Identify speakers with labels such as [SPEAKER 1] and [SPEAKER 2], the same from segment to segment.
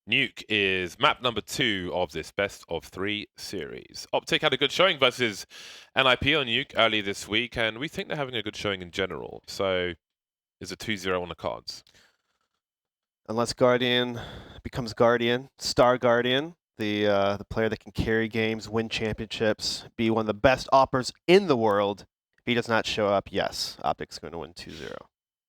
[SPEAKER 1] Nuke is map number 2 of this best of 3 series. OpTic had a good showing versus NIP on Nuke early this week, and we think they're having a good showing in general. So, is a 2-0 on the cards.
[SPEAKER 2] Unless Guardian becomes Guardian, Star Guardian, the player that can carry games, win championships, be one of the best oppers in the world. If he does not show up, yes, OpTic's going to win 2-0.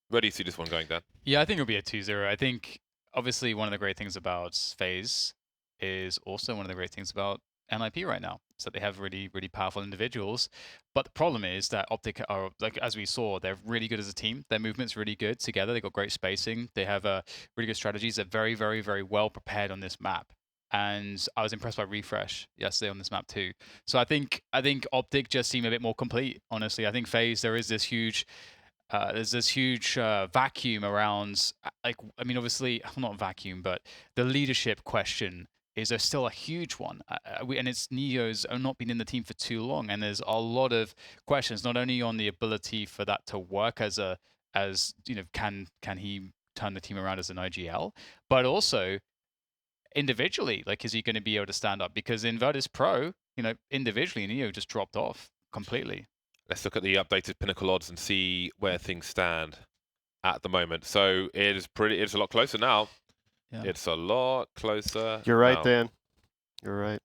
[SPEAKER 1] Where do you see this one going, Dan?
[SPEAKER 3] Yeah, I think it'll be a 2-0. I think, obviously, one of the great things about FaZe is also one of the great things about NIP right now. So they have really, really powerful individuals. But the problem is that OpTic are, like as we saw, they're really good as a team. Their movement's really good together. They've got great spacing. They have really good strategies. They're very, very, very well prepared on this map. And I was impressed by Refresh yesterday on this map too. So I think OpTic just seem a bit more complete, honestly. I think FaZe, there's this huge vacuum around, like, I mean, obviously, not vacuum, but the leadership question is there's still a huge one. And it's Neo's not been in the team for too long, and there's a lot of questions, not only on the ability for that to work as can he turn the team around as an IGL, but also individually, like, is he going to be able to stand up? Because in Virtus Pro, individually, Neo just dropped off completely.
[SPEAKER 1] Let's look at the updated Pinnacle odds and see where things stand at the moment. So it's a lot closer now. Yeah. It's a lot closer.
[SPEAKER 2] You're right,
[SPEAKER 1] now.
[SPEAKER 2] Dan. You're right.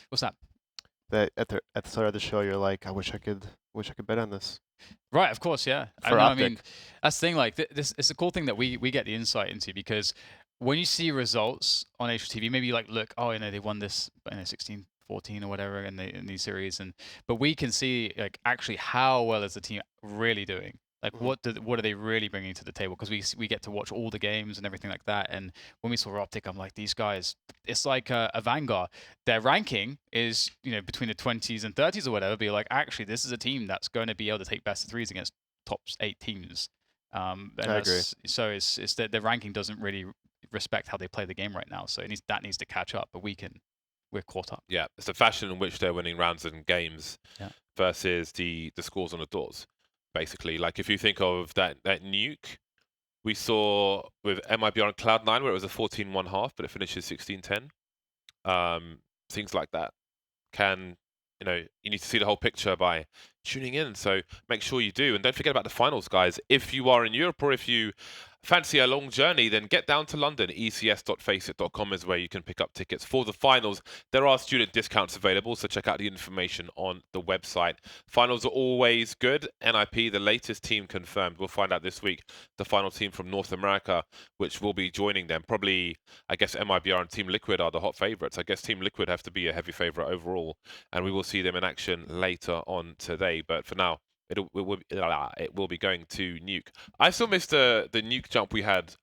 [SPEAKER 3] What's that?
[SPEAKER 2] That at the start of the show, you're like, I wish I could bet on this.
[SPEAKER 3] Right, of course, yeah. I mean, that's the thing. Like, this it's a cool thing that we get the insight into, because when you see results on HTV, maybe you like look, oh, they won this 16-14 or whatever in these series, but we can see like actually how well is the team really doing. Like, what are they really bringing to the table? Because we get to watch all the games and everything like that. And when we saw OpTic, I'm like, these guys, it's like a Vanguard. Their ranking is between the 20s and 30s or whatever. But you're like, actually, this is a team that's going to be able to take best of threes against top 8 teams.
[SPEAKER 2] I agree.
[SPEAKER 3] So it's that the ranking doesn't really respect how they play the game right now. So that needs to catch up. But we're caught up.
[SPEAKER 1] Yeah, it's the fashion in which they're winning rounds and games versus the scores on the doors. Basically, like if you think of that Nuke we saw with MIBR on Cloud9, where it was a 14-1 half, but it finishes 16-10. Things like that you need to see the whole picture by tuning in. So make sure you do, and don't forget about the finals, guys. If you are in Europe or if you fancy a long journey, then get down to London. ECS.faceit.com is where you can pick up tickets for the finals. There are student discounts available, so check out the information on the website. Finals are always good. NIP, the latest team confirmed. We'll find out this week the final team from North America, which will be joining them. Probably, I guess, MIBR and Team Liquid are the hot favorites. I guess Team Liquid have to be a heavy favorite overall, and we will see them in action later on today. But for now, it will be going to Nuke. I still miss the Nuke jump we had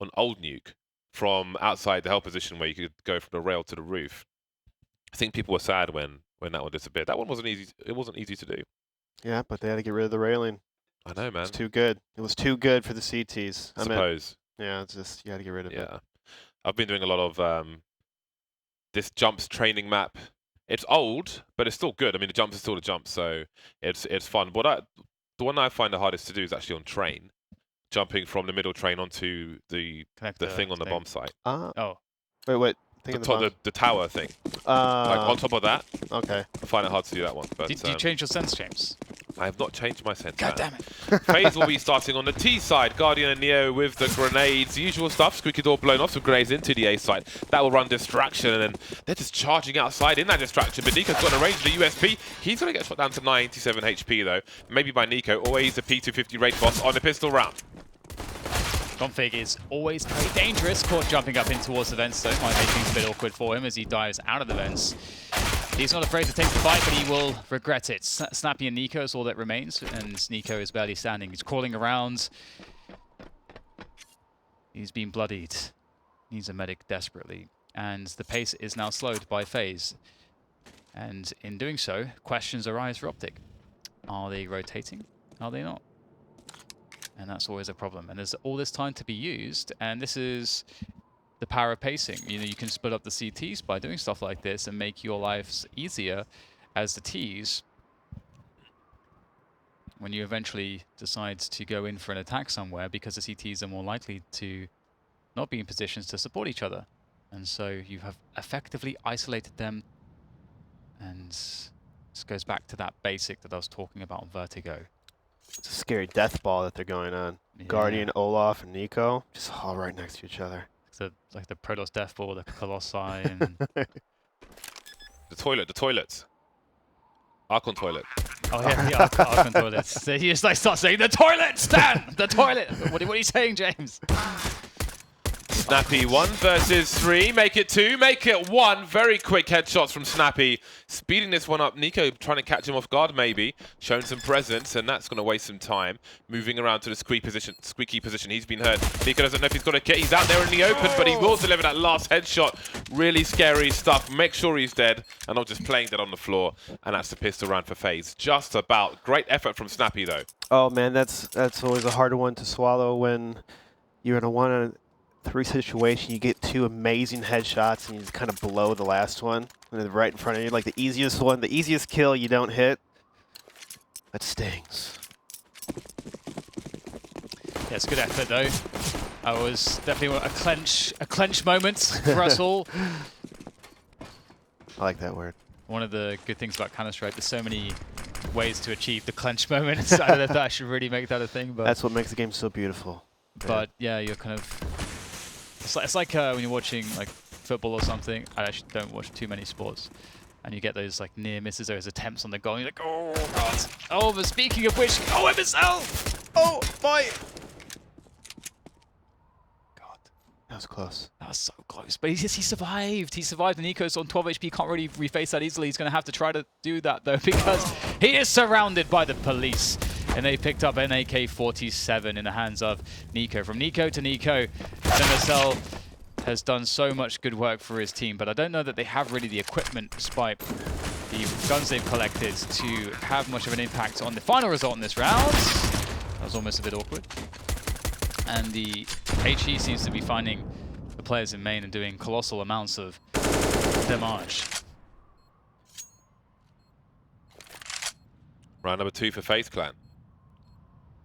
[SPEAKER 1] on old Nuke from outside the hell position, where you could go from the rail to the roof. I think people were sad when that one disappeared. That one wasn't easy. It wasn't easy to do.
[SPEAKER 2] Yeah, but they had to get rid of the railing.
[SPEAKER 1] I know, man.
[SPEAKER 2] It's too good. It was too good for the CTs.
[SPEAKER 1] I suppose.
[SPEAKER 2] Yeah, it's just you had to get rid of it.
[SPEAKER 1] Yeah, I've been doing a lot of this jumps training map. It's old, but it's still good. I mean, the jumps are still the jumps, so it's fun. The one I find the hardest to do is actually on train, jumping from the middle train onto the thing on the bomb site.
[SPEAKER 2] Oh. Wait, what?
[SPEAKER 1] The tower thing. Like on top of that.
[SPEAKER 2] Okay.
[SPEAKER 1] I find it hard to do that one. But
[SPEAKER 3] did you change your sense, James?
[SPEAKER 1] I have not changed my sense.
[SPEAKER 3] God damn it.
[SPEAKER 1] FaZe will be starting on the T side. Guardian and Neo with the grenades. The usual stuff. Squeaky door blown off, some grenades into the A side. That will run distraction, and then they're just charging outside in that distraction. But Nico's got a range of the USP. He's going to get shot down to 97 HP, though. Maybe by Nico. Always a P250 raid boss on the pistol round.
[SPEAKER 3] Config is always very dangerous. Caught jumping up in towards the vents, though. Might make things a bit awkward for him as he dives out of the vents. He's not afraid to take the fight, but he will regret it. Snappy and Nico is all that remains, and Nico is barely standing. He's crawling around. He's been bloodied. Needs a medic desperately. And the pace is now slowed by FaZe. And in doing so, questions arise for OpTic. Are they rotating? Are they not? And that's always a problem. And there's all this time to be used, and this is the power of pacing. You can split up the CTs by doing stuff like this and make your lives easier as the Ts when you eventually decide to go in for an attack somewhere, because the CTs are more likely to not be in positions to support each other. And so you have effectively isolated them. And this goes back to that basic that I was talking about on Vertigo.
[SPEAKER 2] It's a scary death ball that they're going on.
[SPEAKER 3] Yeah.
[SPEAKER 2] Guardian, Olaf, and Nico, just all right next to each other.
[SPEAKER 3] So like the Protoss death ball, the Colossi, and
[SPEAKER 1] The toilets. Archon toilet.
[SPEAKER 3] oh yeah, the Archon toilets. So you just like start saying the toilet, Stan, the toilet. What are you saying, James?
[SPEAKER 1] Snappy 1 versus 3. Make it 2. Make it 1. Very quick headshots from Snappy. Speeding this one up. Nico trying to catch him off guard maybe. Showing some presence, and that's going to waste some time. Moving around to the squeaky position. He's been hurt. Nico doesn't know if he's got a kit. He's out there in the open, but he will deliver that last headshot. Really scary stuff. Make sure he's dead and not just playing dead on the floor. And that's the pistol round for FaZe. Just about. Great effort from Snappy though.
[SPEAKER 2] Oh man, that's always a hard one to swallow when you're in a 1-on-3 situation. You get 2 amazing headshots and you just kind of blow the last one, and then right in front of you, like the easiest one, the easiest kill you don't hit. That stings.
[SPEAKER 3] Yeah, it's a good effort though. That was definitely a clench moment for us all.
[SPEAKER 2] I like that word.
[SPEAKER 3] One of the good things about Counter-Strike, there's so many ways to achieve the clench moment. I don't know if I should really make that a thing, but
[SPEAKER 2] that's what makes the game so beautiful.
[SPEAKER 3] But yeah, you're kind of. It's like when you're watching like football or something. I actually don't watch too many sports, and you get those like near misses, those attempts on the goal. And you're like, oh god. Oh, but speaking of which, oh MSL.
[SPEAKER 2] Oh, fight. God, that was close.
[SPEAKER 3] That was so close, but he survived. He survived. And Nico's on 12 HP. Can't really reface that easily. He's going to have to try to do that though, because he is surrounded by the police. And they picked up an AK-47 in the hands of Nico. From Nico to Nico, MSL has done so much good work for his team, but I don't know that they have really the equipment, despite the guns they've collected, to have much of an impact on the final result in this round. That was almost a bit awkward. And the HE seems to be finding the players in main and doing colossal amounts of damage.
[SPEAKER 1] Round number 2 for FaZe Clan.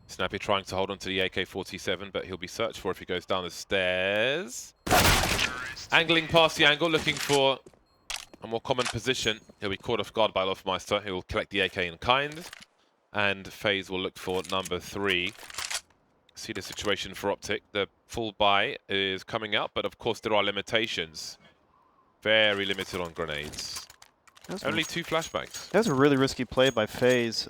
[SPEAKER 1] Snappy trying to hold on to the AK-47, but he'll be searched for if he goes down the stairs. Angling past the angle, looking for a more common position. He'll be caught off guard by Lofmeister, who will collect the AK in kind. And FaZe will look for number 3. See the situation for OpTic. The full buy is coming out, but of course there are limitations. Very limited on grenades. Only 2 flashbangs.
[SPEAKER 2] That was a really risky play by FaZe.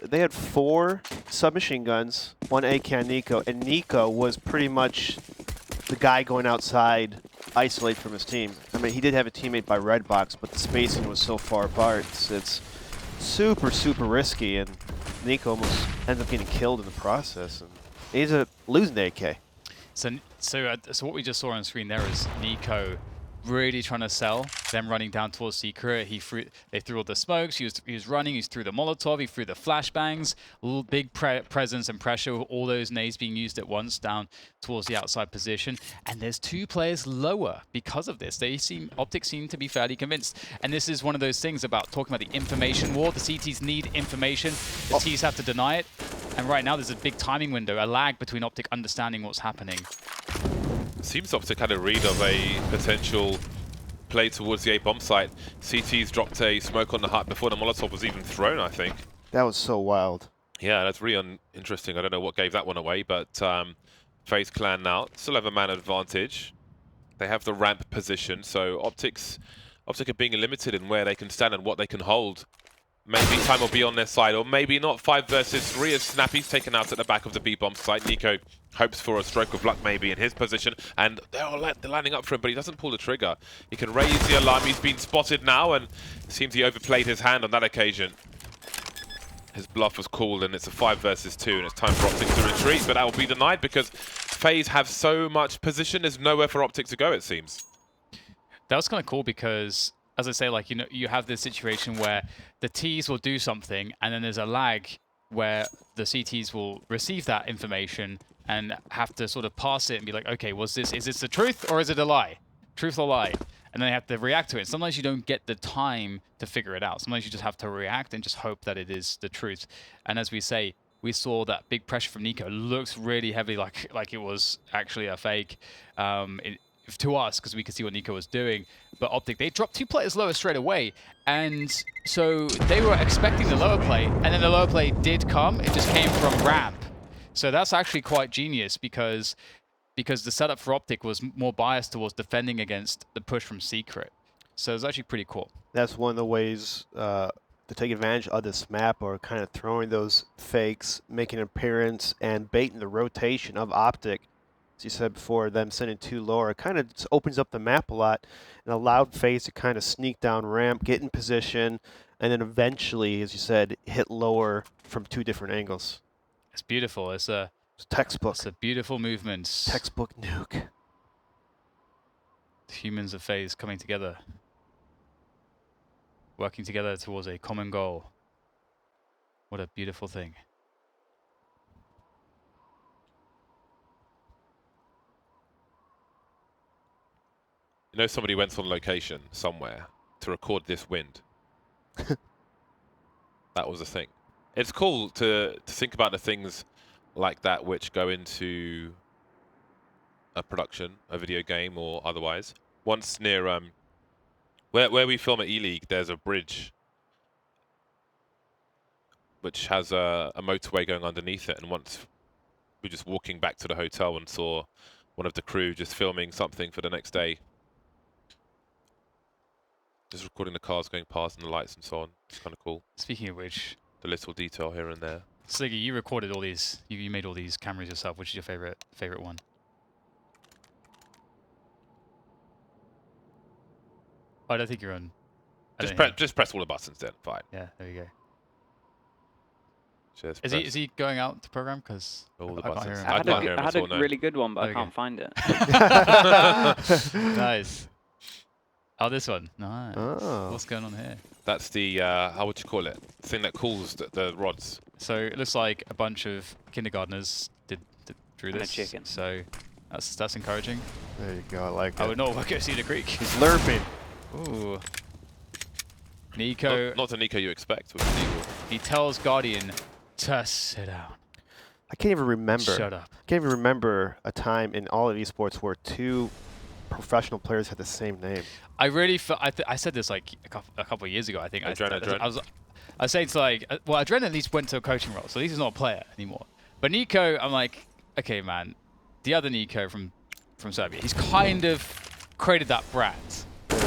[SPEAKER 2] They had 4 submachine guns, 1 AK on Nico, and Nico was pretty much the guy going outside, isolate from his team. I mean, he did have a teammate by Redbox, but the spacing was so far apart. It's super, super risky, and Nico almost ends up getting killed in the process. And he's losing the AK. So
[SPEAKER 3] what we just saw on screen there is Nico really trying to sell, them running down towards Secret. They threw all the smokes, he was running, he threw the Molotov, he threw the flashbangs, big presence and pressure, all those nades being used at once down towards the outside position. And there's 2 players lower because of this. OpTic seem to be fairly convinced. And this is one of those things about talking about the information war. The CTs need information, the Ts have to deny it. And right now there's a big timing window, a lag between OpTic understanding what's happening.
[SPEAKER 1] Seems OpTic had a read of a potential play towards the A-bomb site. CT's dropped a smoke on the hut before the Molotov was even thrown, I think.
[SPEAKER 2] That was so wild.
[SPEAKER 1] Yeah, that's really interesting. I don't know what gave that one away, but FaZe Clan now still have a man advantage. They have the ramp position, so OpTic are being limited in where they can stand and what they can hold. Maybe time will be on their side, or maybe not. 5 versus 3 as Snappy's taken out at the back of the B-bomb site. Nico hopes for a stroke of luck maybe in his position, and they're lining up for him, but he doesn't pull the trigger. He can raise the alarm. He's been spotted now, and it seems he overplayed his hand on that occasion. His bluff was called, and it's a 5 versus 2, and it's time for OpTic to retreat, but that will be denied because FaZe have so much position. There's nowhere for OpTic to go, it seems.
[SPEAKER 3] That was kind of cool because, as I say, like, you have this situation where the Ts will do something, and then there's a lag where the CTs will receive that information and have to sort of pass it and be like, okay, is this the truth or is it a lie? Truth or lie? And then they have to react to it. Sometimes you don't get the time to figure it out. Sometimes you just have to react and just hope that it is the truth. And as we say, we saw that big pressure from Nico. Looks really heavy, like it was actually a fake to us, because we could see what Nico was doing. But OpTic, they dropped 2 players lower straight away. And so they were expecting the lower play, and then the lower play did come. It just came from ramp. So that's actually quite genius, because the setup for OpTic was more biased towards defending against the push from Secret. So it's actually pretty cool.
[SPEAKER 2] That's one of the ways to take advantage of this map, or kind of throwing those fakes, making an appearance, and baiting the rotation of OpTic. As you said before, them sending 2 lower, it kind of just opens up the map a lot and allowed FaZe to kind of sneak down ramp, get in position, and then eventually, as you said, hit lower from 2 different angles.
[SPEAKER 3] It's beautiful. It's
[SPEAKER 2] textbook.
[SPEAKER 3] It's a beautiful movement.
[SPEAKER 2] Textbook Nuke.
[SPEAKER 3] The humans of FaZe coming together, working together towards a common goal. What a beautiful thing.
[SPEAKER 1] You know, somebody went on location somewhere to record this wind. That was a thing. It's cool to think about the things like that which go into a production, a video game or otherwise. Once near where we film at E-League, there's a bridge which has a motorway going underneath it, and once we were just walking back to the hotel and saw one of the crew just filming something for the next day. Just recording the cars going past and the lights and so on. It's kind of cool.
[SPEAKER 3] Speaking of which,
[SPEAKER 1] the little detail here and there.
[SPEAKER 3] Sliggy, you recorded all these. You made all these cameras yourself. Which is your favorite one? Oh, I don't think you're on.
[SPEAKER 1] Just press all the buttons then. Fine.
[SPEAKER 3] Yeah, there you go.
[SPEAKER 1] Just
[SPEAKER 3] is he going out to program? Because
[SPEAKER 1] all the
[SPEAKER 3] I can't
[SPEAKER 1] buttons.
[SPEAKER 3] hear him.
[SPEAKER 4] I had a really good one, but I can't find it.
[SPEAKER 3] Nice. Oh, this one. Nice.
[SPEAKER 2] Oh.
[SPEAKER 3] What's going on here?
[SPEAKER 1] That's the how would you call it? Thing that cools the rods.
[SPEAKER 3] So it looks like a bunch of kindergartners drew this.
[SPEAKER 4] And a chicken.
[SPEAKER 3] So that's encouraging.
[SPEAKER 2] There you go. I like it.
[SPEAKER 3] I would not want to go see the creek.
[SPEAKER 2] He's lurping.
[SPEAKER 3] Ooh. Nico.
[SPEAKER 1] Not the Nico you expect with the Eagle.
[SPEAKER 3] He tells Guardian to sit down.
[SPEAKER 2] I can't even remember.
[SPEAKER 3] Shut up.
[SPEAKER 2] I can't even remember a time in all of esports where 2 professional players had the same name.
[SPEAKER 3] I really I said this like a couple of years ago. I think
[SPEAKER 1] Adren.
[SPEAKER 3] I was saying to like, well, Adren at least went to a coaching role, so he's not a player anymore. But Nico, I'm like, okay, man, the other Nico from Serbia, he's kind of created that brand.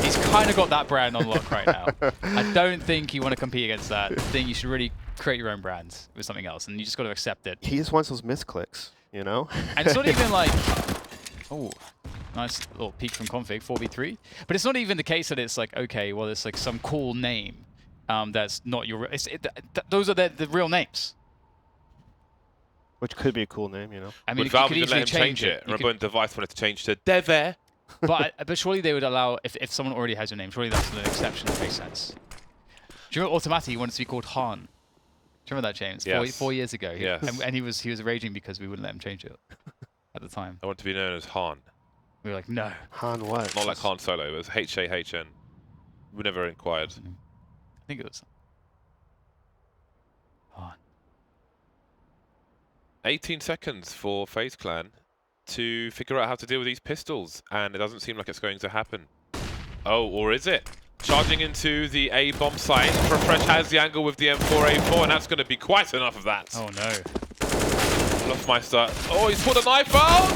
[SPEAKER 3] He's kind of got that brand on lock right now. I don't think you want to compete against that. I think you should really create your own brand with something else, and you just got to accept it.
[SPEAKER 2] He just wants those misclicks, you know?
[SPEAKER 3] And it's not even like, oh, nice little peek from config, 4v3. But it's not even the case that it's like, okay, well, it's like some cool name that's not your... those are the real names.
[SPEAKER 2] Which could be a cool name, you know?
[SPEAKER 3] I mean,
[SPEAKER 1] Would
[SPEAKER 3] you
[SPEAKER 1] Valve
[SPEAKER 3] could
[SPEAKER 1] let
[SPEAKER 3] easily
[SPEAKER 1] him change it? Remember when Device wanted to change to Deve?
[SPEAKER 3] But surely they would allow, if someone already has your name, surely that's an exception that makes sense. Do you remember Automatic wanted to be called Han? Do you remember that, James?
[SPEAKER 1] Yes.
[SPEAKER 3] 4 years ago.
[SPEAKER 1] Yes.
[SPEAKER 3] And he was raging because we wouldn't let him change it at the time.
[SPEAKER 1] I want to be known as Han.
[SPEAKER 3] We were like, no.
[SPEAKER 2] Han what?
[SPEAKER 1] Not like Han Solo. It was H-A-H-N. We never inquired.
[SPEAKER 3] I think it was Han.
[SPEAKER 1] 18 seconds for FaZe Clan to figure out how to deal with these pistols, and it doesn't seem like it's going to happen. Oh, or is it? Charging into the A bomb site. Refresh has the angle with the M4A4, and that's going to be quite enough of that.
[SPEAKER 3] Oh no.
[SPEAKER 1] Luftmeister. Oh, he's put a knife out!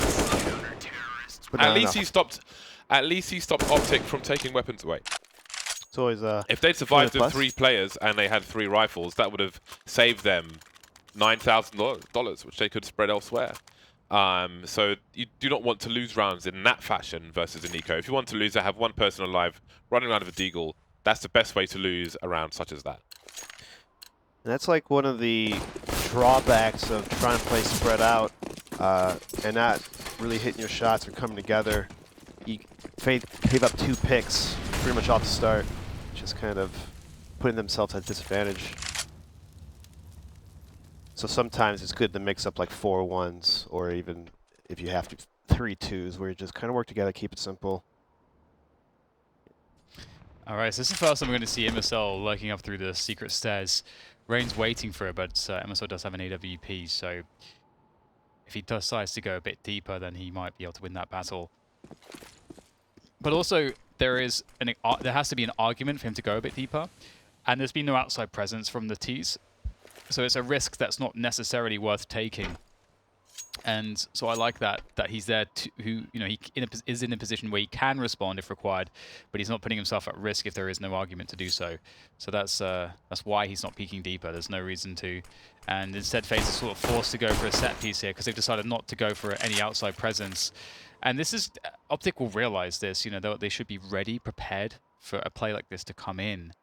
[SPEAKER 1] At least he stopped OpTic from taking weapons away.
[SPEAKER 2] It's always
[SPEAKER 1] if they'd survived with
[SPEAKER 2] plus.
[SPEAKER 1] 3 players and they had 3 rifles, that would have saved them $9,000, which they could spread elsewhere. So you do not want to lose rounds in that fashion versus a Nico. If you want to lose, have one person alive running around with a deagle. That's the best way to lose a round such as that.
[SPEAKER 2] And that's like one of the drawbacks of trying to play spread out and not really hitting your shots or coming together. You gave up 2 picks pretty much off the start, just kind of putting themselves at disadvantage. So sometimes it's good to mix up like 4 1s, or even if you have to 3 2s, where you just kind of work together, keep it simple.
[SPEAKER 3] All right, so this is the first time we're going to see MSL lurking up through the secret stairs. Rain's waiting for it, but MSL does have an AWP, so if he decides to go a bit deeper, then he might be able to win that battle. But also, there has to be an argument for him to go a bit deeper, and there's been no outside presence from the T's, so it's a risk that's not necessarily worth taking. And so I like that he's there he is in a position where he can respond if required, but he's not putting himself at risk if there is no argument to do so. So that's why he's not peeking deeper. There's no reason to, and instead FaZe is sort of forced to go for a set piece here because they've decided not to go for any outside presence. And this is OpTic will realize this. You know, they should be ready, prepared for a play like this to come in,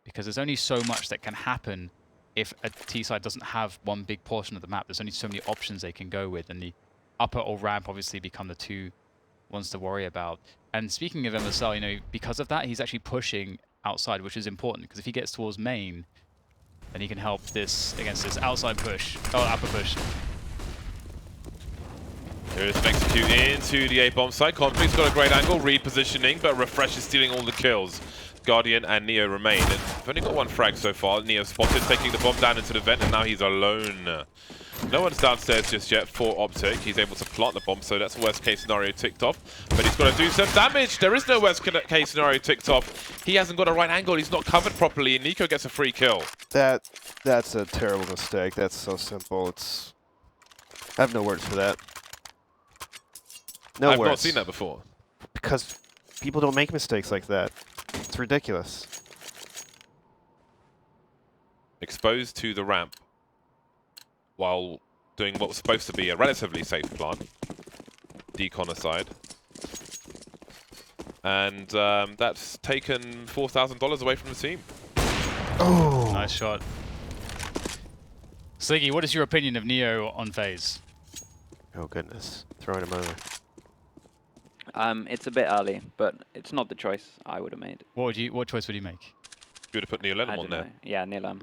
[SPEAKER 3] because there's only so much that can happen. If a T-side doesn't have one big portion of the map, there's only so many options they can go with, and the upper or ramp obviously become the two ones to worry about. And speaking of MSL, you know, because of that, he's actually pushing outside, which is important, because if he gets towards main, then he can help this against this outside push, or upper push.
[SPEAKER 1] There is an execute into the A bomb site. Conflict's got a great angle, repositioning, but Refresh is stealing all the kills. Guardian and Neo remain. And we've only got one frag so far. Neo spotted, taking the bomb down into the vent, and now he's alone. No one's downstairs just yet for OpTic. He's able to plant the bomb, so that's the worst case scenario ticked off. But he's got to do some damage. There is no worst case scenario ticked off. He hasn't got a right angle. He's not covered properly, and Nico gets a free kill.
[SPEAKER 2] That's a terrible mistake. That's so simple. I have no words for that. No words.
[SPEAKER 1] I've not seen that before.
[SPEAKER 2] Because people don't make mistakes like that. It's ridiculous.
[SPEAKER 1] Exposed to the ramp while doing what was supposed to be a relatively safe plant. Decon aside. And that's taken $4,000 away from the team.
[SPEAKER 2] Oh!
[SPEAKER 3] Nice shot. Sliggy, what is your opinion of Neo on FaZe?
[SPEAKER 2] Oh goodness. Throwing him over.
[SPEAKER 4] It's a bit early, but it's not the choice I would have made.
[SPEAKER 3] What choice would you make?
[SPEAKER 1] You would have put Neolenum on there.
[SPEAKER 4] Know. Yeah, Neolenum.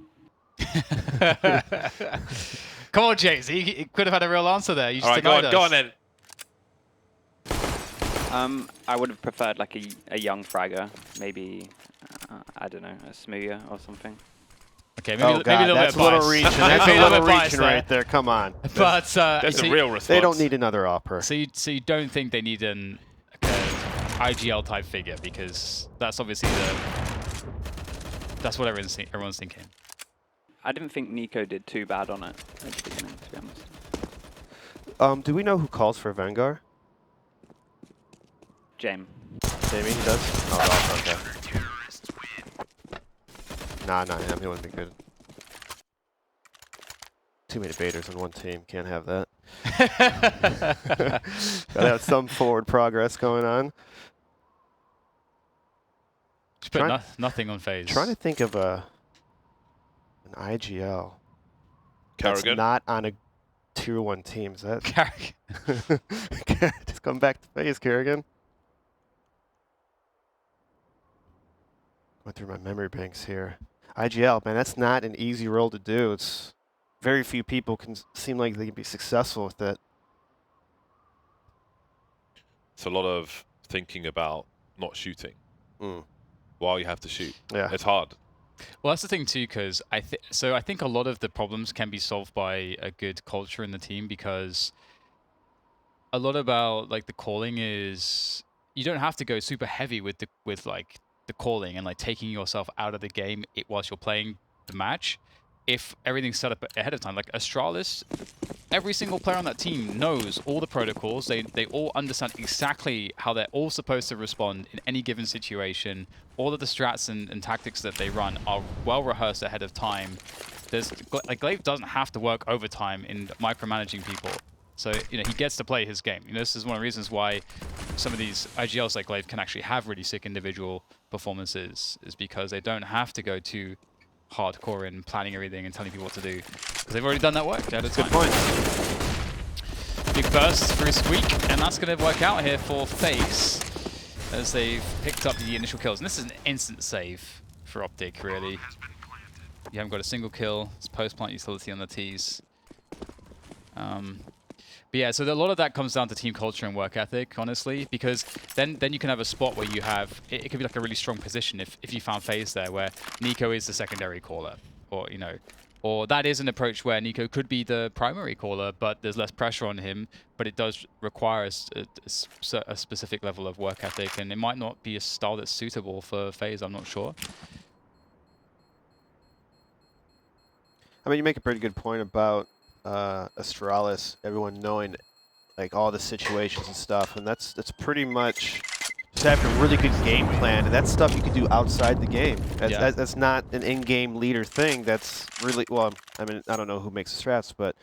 [SPEAKER 3] Come on, James. He could have had a real answer there. You just
[SPEAKER 1] go on then.
[SPEAKER 4] I would have preferred like a young fragger, maybe I don't know, a Smooya or something.
[SPEAKER 3] Okay, maybe a little
[SPEAKER 2] that's
[SPEAKER 3] bit of
[SPEAKER 2] little reaching. That's a little reaching right there. Come on.
[SPEAKER 3] But
[SPEAKER 1] that's a real response.
[SPEAKER 2] They don't need another opera.
[SPEAKER 3] So you don't think they need an IGL type figure, because that's obviously that's what everyone's thinking.
[SPEAKER 4] I didn't think Nico did too bad on it at the beginning, to be honest.
[SPEAKER 2] Do we know who calls for Vanguard?
[SPEAKER 4] Jamie.
[SPEAKER 2] Jamie, he does? Oh, okay. Nah, not him. He wouldn't be good. Too many baiters on one team. Can't have that. Gotta have some forward progress going on.
[SPEAKER 3] Just put nothing on FaZe.
[SPEAKER 2] Trying to think of an IGL.
[SPEAKER 1] Carrigan.
[SPEAKER 2] That's not on a tier 1 team. Is that
[SPEAKER 3] Carrigan?
[SPEAKER 2] Just come back to FaZe, Carrigan. Going through my memory banks here. IGL, man, that's not an easy role to do. It's very few people can seem like they can be successful with it.
[SPEAKER 1] It's a lot of thinking about not shooting while you have to shoot. Yeah, it's hard.
[SPEAKER 3] Well, that's the thing too, because I think a lot of the problems can be solved by a good culture in the team, because a lot about like the calling is you don't have to go super heavy with the calling and like taking yourself out of the game whilst you're playing the match. If everything's set up ahead of time, like Astralis, every single player on that team knows all the protocols. They all understand exactly how they're all supposed to respond in any given situation. All of the strats and tactics that they run are well rehearsed ahead of time. Like Glaive doesn't have to work overtime in micromanaging people. So, you know, he gets to play his game. You know, this is one of the reasons why some of these IGLs like Glaive can actually have really sick individual performances, is because they don't have to go too hardcore in planning everything and telling people what to do, because they've already done that work at a time.
[SPEAKER 2] Good point.
[SPEAKER 3] Big burst through Squeak, and that's going to work out here for FaZe as they've picked up the initial kills. And this is an instant save for OpTic, really. You haven't got a single kill. It's post-plant utility on the T's. But yeah, so a lot of that comes down to team culture and work ethic, honestly, because then you can have a spot where you have, it could be like a really strong position if you found FaZe there where Nico is the secondary caller, or, you know, or that is an approach where Nico could be the primary caller, but there's less pressure on him, but it does require a specific level of work ethic, and it might not be a style that's suitable for FaZe, I'm not sure.
[SPEAKER 2] I mean, you make a pretty good point about Astralis, everyone knowing like all the situations and stuff, and that's pretty much just having a really good game plan, and that's stuff you can do outside the game. That's not an in-game leader thing. That's really, well, I mean, I don't know who makes the strats, but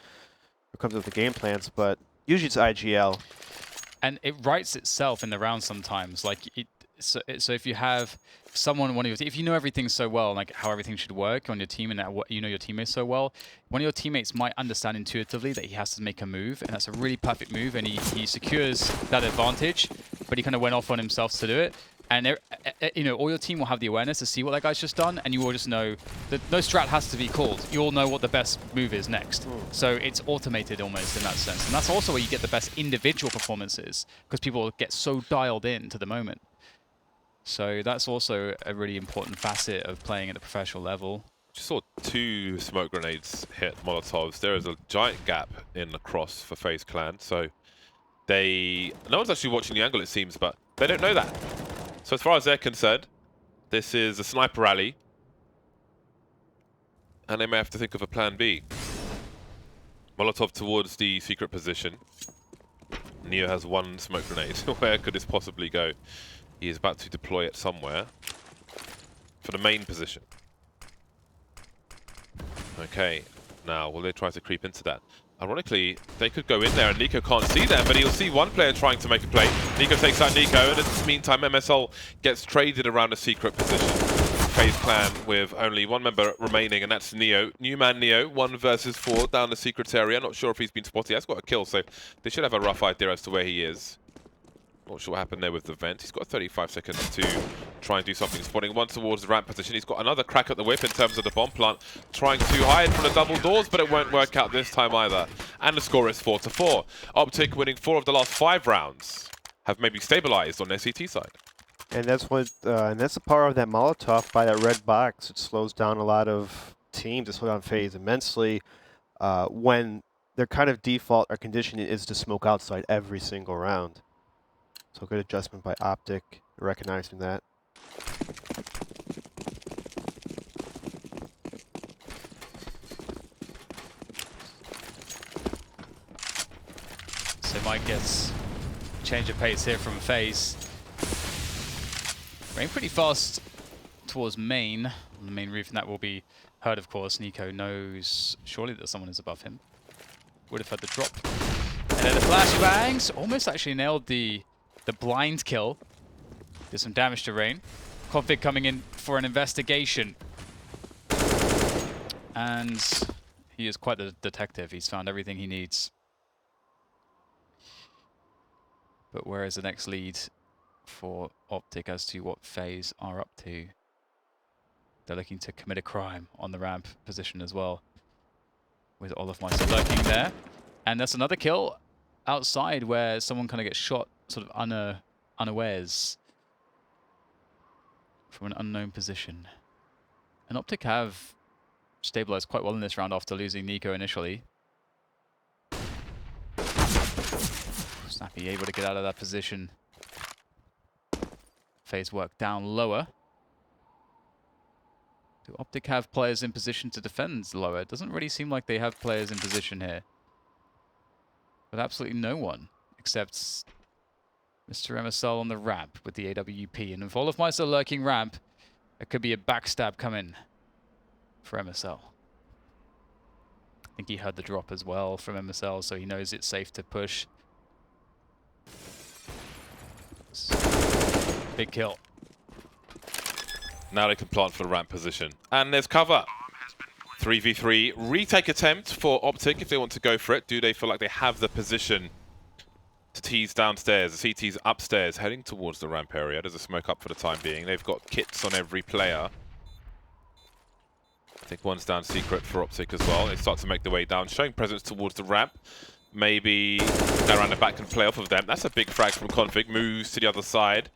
[SPEAKER 2] it comes with the game plans, but usually it's IGL.
[SPEAKER 3] And it writes itself in the round sometimes. Like so if you have someone, if you know everything so well, like how everything should work on your team, and you know your teammates so well, one of your teammates might understand intuitively that he has to make a move, and that's a really perfect move, and he secures that advantage, but he kind of went off on himself to do it. And you know, all your team will have the awareness to see what that guy's just done, and you will just know that no strat has to be called. You all know what the best move is next. So it's automated almost in that sense. And that's also where you get the best individual performances, because people get so dialed in to the moment. So that's also a really important facet of playing at the professional level.
[SPEAKER 1] Just saw 2 smoke grenades hit Molotovs. There is a giant gap in the cross for FaZe Clan, so no one's actually watching the angle, it seems, but they don't know that. So as far as they're concerned, this is a sniper rally, and they may have to think of a plan B. Molotov towards the secret position. Neo has 1 smoke grenade. Where could this possibly go? He is about to deploy it somewhere for the main position. Okay, now will they try to creep into that? Ironically, they could go in there and Nico can't see them, but he'll see one player trying to make a play. Nico takes out Nico, and in the meantime, MSL gets traded around a secret position. FaZe Clan with only 1 member remaining, and that's Neo. New man Neo, 1 versus 4 down the secret area. Not sure if he's been spotted. He has got a kill, so they should have a rough idea as to where he is. Not sure what happened there with the vent. He's got 35 seconds to try and do something. Spotting 1 towards the ramp position. He's got another crack at the whip in terms of the bomb plant. Trying to hide from the double doors, but it won't work out this time either. And the score is 4-4. OpTic winning 4 of the last 5 rounds. Have maybe stabilized on their CT side.
[SPEAKER 2] And that's what, and that's the power of that Molotov by that red box. It slows down a lot of teams. It slows down FaZe immensely when their kind of default or conditioning is to smoke outside every single round. So good adjustment by OpTic, recognizing that.
[SPEAKER 3] So Mike gets change of pace here from FaZe. Running pretty fast towards main, on the main roof, and that will be heard, of course. Nico knows surely that someone is above him. Would have had the drop. And then the flashbangs almost actually nailed the blind kill. Did some damage to Rain. Config coming in for an investigation. And he is quite the detective. He's found everything he needs. But where is the next lead for OpTic as to what FaZe are up to? They're looking to commit a crime on the ramp position as well, with Olofmeister lurking there. And that's another kill outside where someone kind of gets shot sort of unawares from an unknown position. And OpTic have stabilized quite well in this round after losing Nico initially. Snappy able to get out of that position. FaZe work down lower. Do OpTic have players in position to defend lower? It doesn't really seem like they have players in position here. With absolutely no one except Mr. MSL on the ramp with the AWP. And with Olofmeister lurking ramp, it could be a backstab coming for MSL. I think he heard the drop as well from MSL, so he knows it's safe to push. Big kill.
[SPEAKER 1] Now they can plant for the ramp position. And there's cover. 3v3 retake attempt for OpTic if they want to go for it. Do they feel like they have the position to tease downstairs? The CT's upstairs, heading towards the ramp area. There's a smoke up for the time being. They've got kits on every player. I think one's down secret for OpTic as well. They start to make their way down, showing presence towards the ramp. maybe go around the back and play off of them. That's a big frag from Config. Moves to the other side.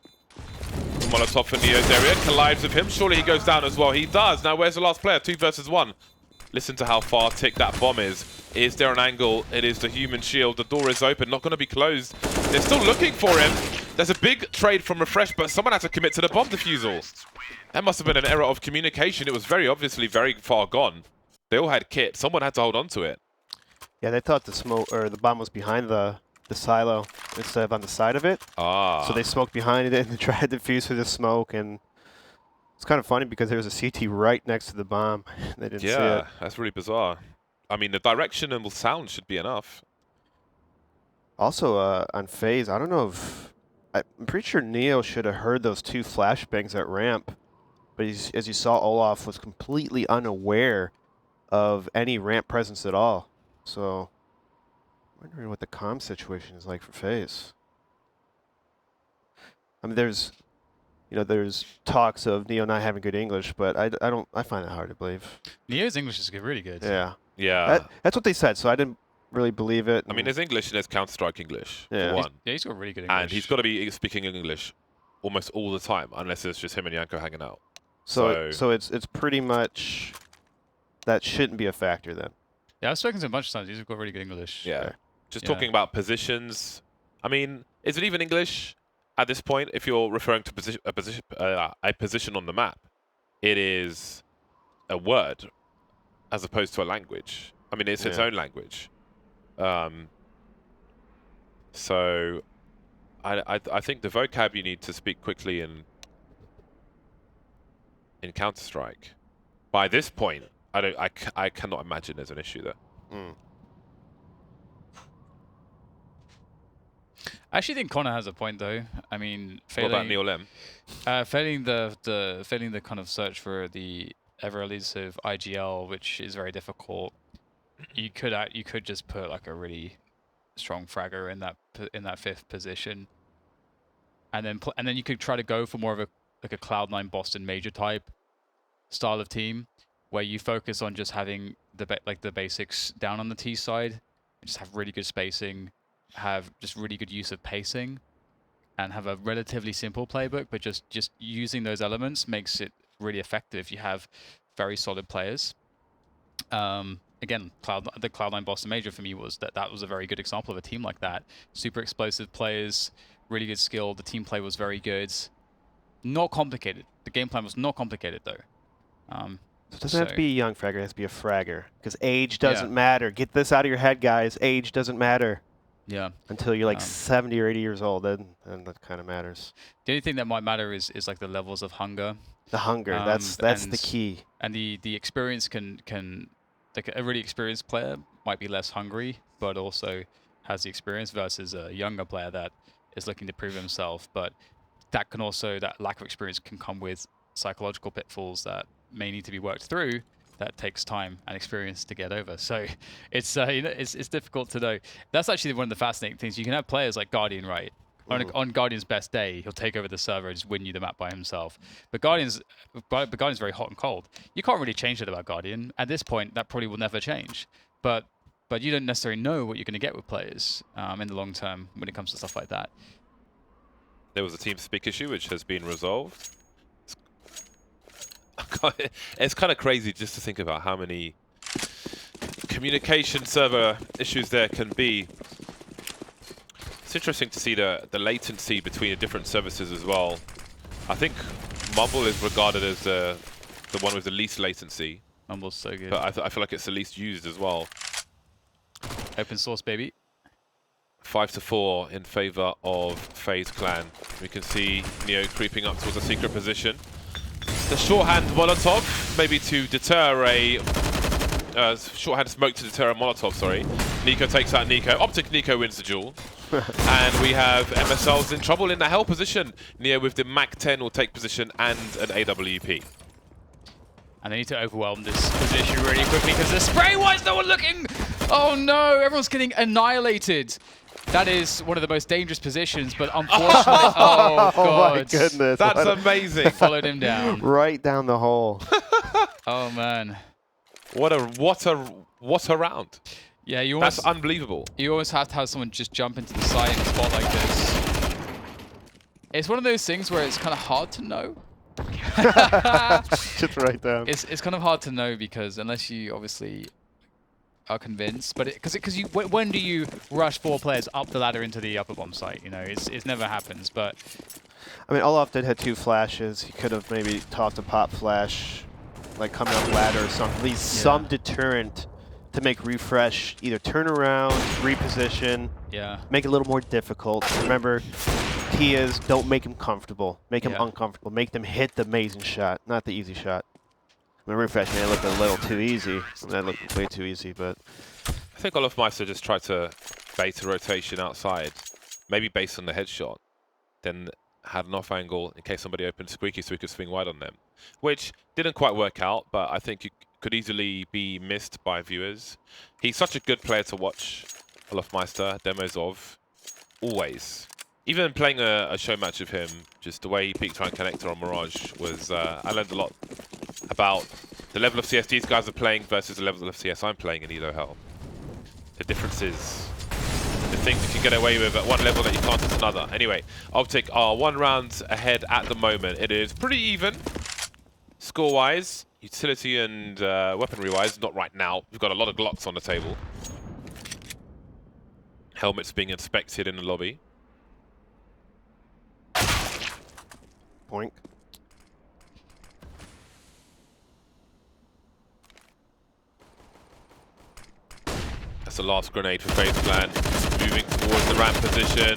[SPEAKER 1] Molotov for Neo's area. Collides with him. Surely he goes down as well. He does. Now where's the last player? 2 versus 1. Listen to how far tick that bomb is. Is there an angle? It is the human shield. The door is open. Not going to be closed. They're still looking for him. There's a big trade from Refresh, but someone had to commit to the bomb defusal. That must have been an error of communication. It was very obviously very far gone. They all had kit. Someone had to hold on to it.
[SPEAKER 2] Yeah, they thought the smoke or the bomb was behind the silo instead of on the side of it.
[SPEAKER 1] Ah.
[SPEAKER 2] So they smoked behind it and tried to defuse through the smoke, and it's kind of funny because there was a CT right next to the bomb. They didn't see it.
[SPEAKER 1] Yeah, that's really bizarre. I mean, the direction and the sound should be enough.
[SPEAKER 2] Also, on FaZe, I don't know if I'm pretty sure Neo should have heard those 2 flashbangs at ramp, but as you saw, Olaf was completely unaware of any ramp presence at all. So, I'm wondering what the comm situation is like for FaZe. I mean, there's talks of Neo not having good English, but I find it hard to believe.
[SPEAKER 3] Neo's English is really good.
[SPEAKER 2] Yeah.
[SPEAKER 1] Yeah.
[SPEAKER 2] That's what they said, so I didn't really believe it.
[SPEAKER 1] I mean, there's English and there's Counter-Strike English, for one.
[SPEAKER 3] He's got really good English.
[SPEAKER 1] And he's got to be speaking English almost all the time, unless it's just him and Yanko hanging out.
[SPEAKER 2] So it's pretty much, that shouldn't be a factor then.
[SPEAKER 3] Yeah, I've spoken to him a bunch of times. He's got really good English.
[SPEAKER 1] Yeah.
[SPEAKER 2] Okay.
[SPEAKER 1] Just talking about positions. I mean, is it even English at this point if you're referring to a position on the map? It is a word as opposed to a language. I mean, it's its own language. So I think the vocab you need to speak quickly in Counter-Strike. By this point, I cannot imagine there's an issue there.
[SPEAKER 3] I actually think Connor has a point, though. I mean,
[SPEAKER 1] What about Neil Lem?
[SPEAKER 3] failing the kind of search for the ever elusive IGL, which is very difficult. You could just put like a really strong fragger in that 5th position, and then you could try to go for more of a Cloud9 Boston major type style of team, where you focus on just having the basics down on the T side, just have really good spacing, have just really good use of pacing, and have a relatively simple playbook, but just using those elements makes it really effective if you have very solid players. Again, the Cloud9 Boston Major for me was that was a very good example of a team like that. Super explosive players, really good skill. The team play was very good. Not complicated. The game plan was not complicated though. So
[SPEAKER 2] it doesn't have to be a young fragger, it has to be a fragger. Because age doesn't matter. Get this out of your head, guys. Age doesn't matter.
[SPEAKER 3] Yeah.
[SPEAKER 2] Until you're like 70 or 80 years old, then that kind of matters.
[SPEAKER 3] The only thing that might matter is like the levels of hunger.
[SPEAKER 2] The hunger, that's the key.
[SPEAKER 3] And the experience can like a really experienced player might be less hungry, but also has the experience versus a younger player that is looking to prove himself. But that lack of experience can come with psychological pitfalls that may need to be worked through. That takes time and experience to get over. So it's it's difficult to know. That's actually one of the fascinating things. You can have players like Guardian, right? On Guardian's best day, he'll take over the server and just win you the map by himself. But Guardian's very hot and cold. You can't really change it about Guardian. At this point, that probably will never change. But you don't necessarily know what you're going to get with players in the long term when it comes to stuff like that.
[SPEAKER 1] There was a TeamSpeak issue which has been resolved. It's kind of crazy just to think about how many communication server issues there can be. It's interesting to see the latency between the different services as well. I think Mumble is regarded as the one with the least latency.
[SPEAKER 3] Mumble's so good.
[SPEAKER 1] But I feel like it's the least used as well.
[SPEAKER 3] Open source, baby.
[SPEAKER 1] 5-4 in favor of FaZe Clan. We can see Neo creeping up towards a secret position. The shorthand Molotov, maybe to deter a shorthand smoke to deter a Molotov, sorry. Nico takes out Nico. OpTic Nico wins the duel. And we have MSLs in trouble in the hell position. Neo with the MAC-10 will take position and an AWP.
[SPEAKER 3] And they need to overwhelm this position really quickly because the spray, why is no one looking? Oh no, everyone's getting annihilated. That is one of the most dangerous positions, but unfortunately, oh god.
[SPEAKER 2] Oh my goodness.
[SPEAKER 1] That's amazing.
[SPEAKER 3] Followed him down.
[SPEAKER 2] Right down the hole.
[SPEAKER 3] Oh man.
[SPEAKER 1] What a round.
[SPEAKER 3] Yeah,
[SPEAKER 1] that's unbelievable.
[SPEAKER 3] You always have to have someone just jump into the side in a spot like this. It's one of those things where it's kind of hard to know.
[SPEAKER 2] Just write down.
[SPEAKER 3] It's kind of hard to know because unless you obviously are convinced, but because when do you rush 4 players up the ladder into the upper bomb site? You know, it never happens. But
[SPEAKER 2] I mean, Olaf did have 2 flashes. He could have maybe tossed a pop flash, like coming up ladder or something. At least some deterrent to make refresh, either turn around, reposition, make it a little more difficult. Remember, key is don't make him comfortable. Make him uncomfortable. Make them hit the amazing shot, not the easy shot. I mean, refresh may look a little too easy. That looked way too easy, but
[SPEAKER 1] I think Olafmeister just tried to bait a rotation outside, maybe based on the headshot, then had an off angle in case somebody opened Squeaky so he could swing wide on them, which didn't quite work out, but I think it could easily be missed by viewers. He's such a good player to watch, Olafmeister, demos of, always. Even playing a show match of him, just the way he peeked around connector on Mirage was, I learned a lot about the level of CS these guys are playing versus the level of CS I'm playing in Elo Hell. The differences, the things you can get away with at one level that you can't at another. Anyway, OpTic are 1 round ahead at the moment. It is pretty even, score-wise, utility and weaponry-wise. Not right now. We've got a lot of Glocks on the table. Helmets being inspected in the lobby.
[SPEAKER 2] Boink.
[SPEAKER 1] That's the last grenade for FaZe Clan. Moving towards the ramp position.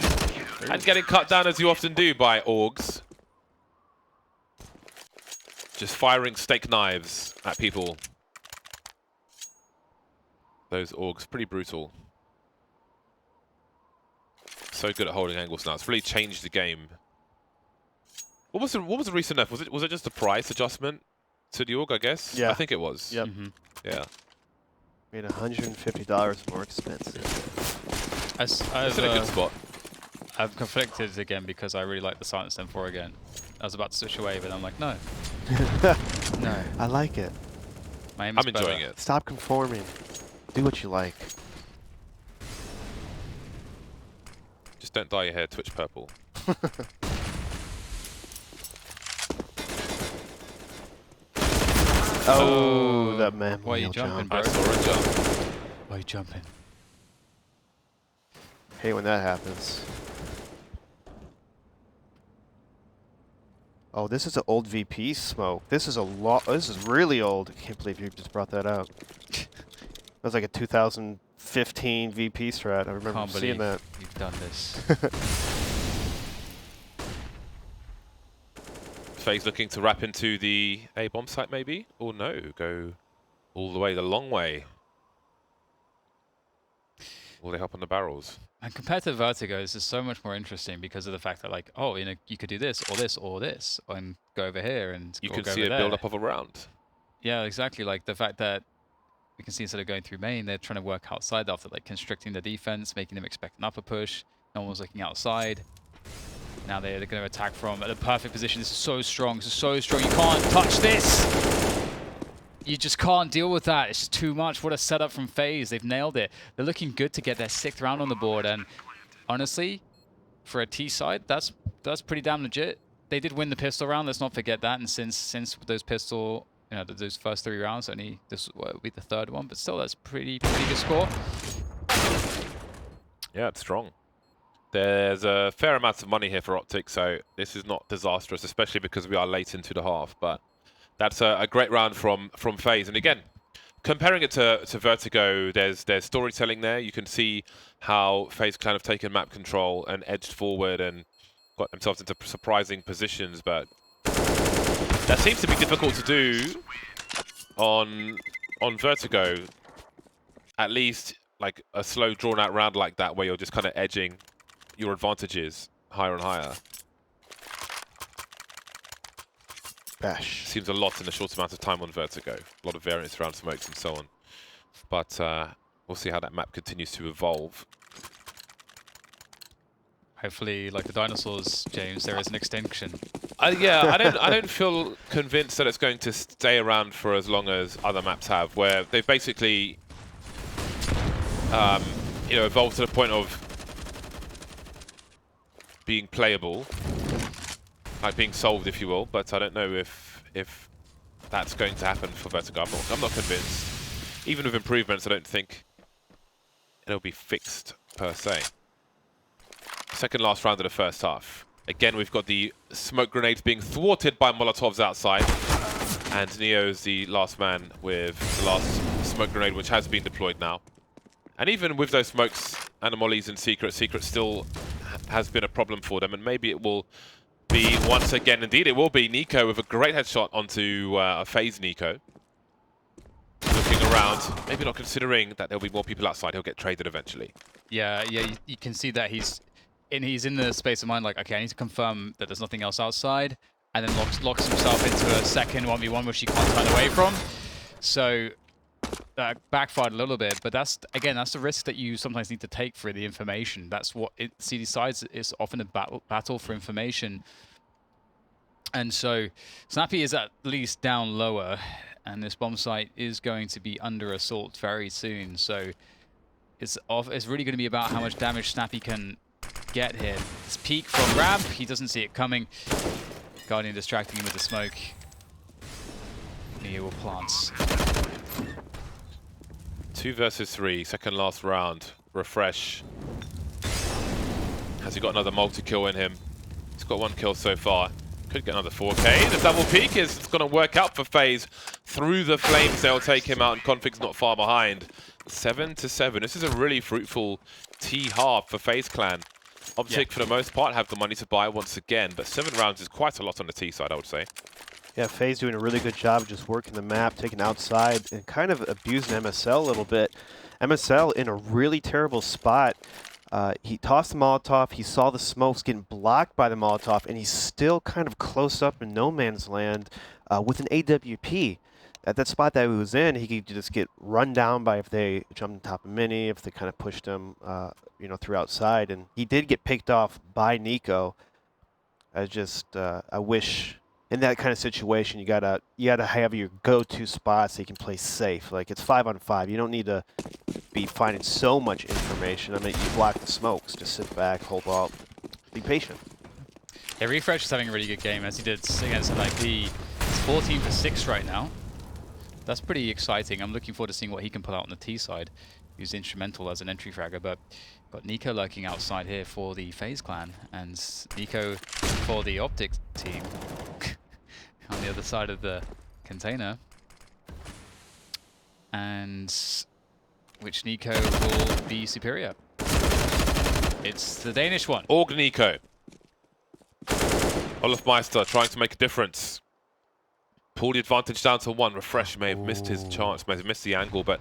[SPEAKER 1] And getting cut down as you often do by Augs. Just firing steak knives at people. Those Augs, pretty brutal. So good at holding angles now. It's really changed the game. What was the recent nerf? Was it just a price adjustment to the Aug, I guess?
[SPEAKER 2] Yeah.
[SPEAKER 1] I think it was.
[SPEAKER 2] Yep.
[SPEAKER 1] Yeah.
[SPEAKER 2] Made $150 more expensive.
[SPEAKER 1] It's in a good spot.
[SPEAKER 3] I'm conflicted again because I really like the Silent Stem 4 again. I was about to switch away, but I'm like, no. No.
[SPEAKER 2] I like it.
[SPEAKER 3] I'm
[SPEAKER 1] enjoying it.
[SPEAKER 2] Stop conforming. Do what you like.
[SPEAKER 1] Just don't dye your hair Twitch purple.
[SPEAKER 2] Oh, that man.
[SPEAKER 3] Why are you jumping, bro?
[SPEAKER 1] I saw a jump.
[SPEAKER 3] Why are you jumping?
[SPEAKER 2] Hate when that happens. Oh, this is an old VP smoke. This is a lot. This is really old. I can't believe you just brought that out. That was like a 2015 VP strat. I remember seeing that.
[SPEAKER 3] You've done this.
[SPEAKER 1] FaZe looking to wrap into the A bomb site maybe? Or no, go all the way, the long way. Will they hop on the barrels?
[SPEAKER 3] And compared to Vertigo, this is so much more interesting because of the fact that, like, oh, you know, you could do this or this or this and go over here and
[SPEAKER 1] you
[SPEAKER 3] go
[SPEAKER 1] can
[SPEAKER 3] over
[SPEAKER 1] see a
[SPEAKER 3] there.
[SPEAKER 1] build up of a round.
[SPEAKER 3] Yeah, exactly. Like the fact that we can see instead of going through main, they're trying to work outside after like constricting the defense, making them expect an upper push. No one was looking outside. Now they're going to attack from the perfect position. This is so strong. This is so strong. You can't touch this. You just can't deal with that. It's just too much. What a setup from FaZe. They've nailed it. They're looking good to get their 6th round on the board. And honestly, for a T side, that's pretty damn legit. They did win the pistol round. Let's not forget that. And since those pistol, you know, those first 3 rounds, only this will be the 3rd one. But still, that's pretty good score.
[SPEAKER 1] Yeah, it's strong. There's a fair amount of money here for OpTic, so this is not disastrous, especially because we are late into the half. But that's a great round from FaZe. And again, comparing it to Vertigo, there's storytelling there. You can see how FaZe Clan have taken map control and edged forward and got themselves into surprising positions. But that seems to be difficult to do on Vertigo. At least like a slow, drawn-out round like that, where you're just kind of edging your advantages higher and higher.
[SPEAKER 2] Bash.
[SPEAKER 1] Seems a lot in a short amount of time on Vertigo. A lot of variance around smokes and so on. But we'll see how that map continues to evolve.
[SPEAKER 3] Hopefully, like the dinosaurs, James, there is an extinction.
[SPEAKER 1] Yeah, I don't feel convinced that it's going to stay around for as long as other maps have, where they've basically you know, evolve to the point of being playable, like being solved, if you will. But I don't know if that's going to happen for Vertigo. I'm not convinced. Even with improvements, I don't think it'll be fixed per se. Second last round of the first half. Again, we've got the smoke grenades being thwarted by Molotovs outside. And Neo's the last man with the last smoke grenade, which has been deployed now. And even with those smokes, Anomalies and Secret still has been a problem for them. And maybe it will be once again, indeed it will be, Nico with a great headshot onto a FaZe Nico. Looking around, maybe not considering that there'll be more people outside, he'll get traded eventually.
[SPEAKER 3] Yeah, you can see that he's in the space of mind, like, okay, I need to confirm that there's nothing else outside, and then locks himself into a second 1v1, which he can't turn away from. So that backfired a little bit, but that's the risk that you sometimes need to take for the information. That's what CD sides is often a battle for information. And so Snappy is at least down lower, and this bomb site is going to be under assault very soon. So it's really going to be about how much damage Snappy can get here. This peek from ramp, he doesn't see it coming. Guardian distracting him with the smoke. Neo will plants.
[SPEAKER 1] 2 versus 3, second last round. Refresh. Has he got another multi-kill in him? He's got 1 kill so far. Could get another 4K. The double peek is going to work out for FaZe. Through the flames, they'll take him out, and Config's not far behind. 7-7. This is a really fruitful T-half for FaZe Clan. OpTic, for the most part, have the money to buy once again, but 7 rounds is quite a lot on the T side, I would say.
[SPEAKER 2] Yeah, FaZe doing a really good job just working the map, taking outside, and kind of abusing MSL a little bit. MSL in a really terrible spot. He tossed the Molotov, he saw the smokes getting blocked by the Molotov, and he's still kind of close up in no man's land with an AWP. At that spot that he was in, he could just get run down by if they jumped on top of Mini, if they kind of pushed him, you know, through outside. And he did get picked off by Nico. I wish in that kind of situation you gotta have your go-to spots so you can play safe. Like, it's 5-on-5. You don't need to be finding so much information. I mean, you block the smokes. Just sit back, hold up, be patient.
[SPEAKER 3] Yeah, Refresh is having a really good game, as he did against NIP. He's 14 for 6 right now. That's pretty exciting. I'm looking forward to seeing what he can pull out on the T side. He's instrumental as an entry fragger, but got Nico lurking outside here for the FaZe clan, and Nico for the OpTic team on the other side of the container. And which Nico will be superior? It's the Danish one.
[SPEAKER 1] Org Nico. Olofmeister trying to make a difference. Pull the advantage down to 1. Refresh may have missed his chance, may have missed the angle, but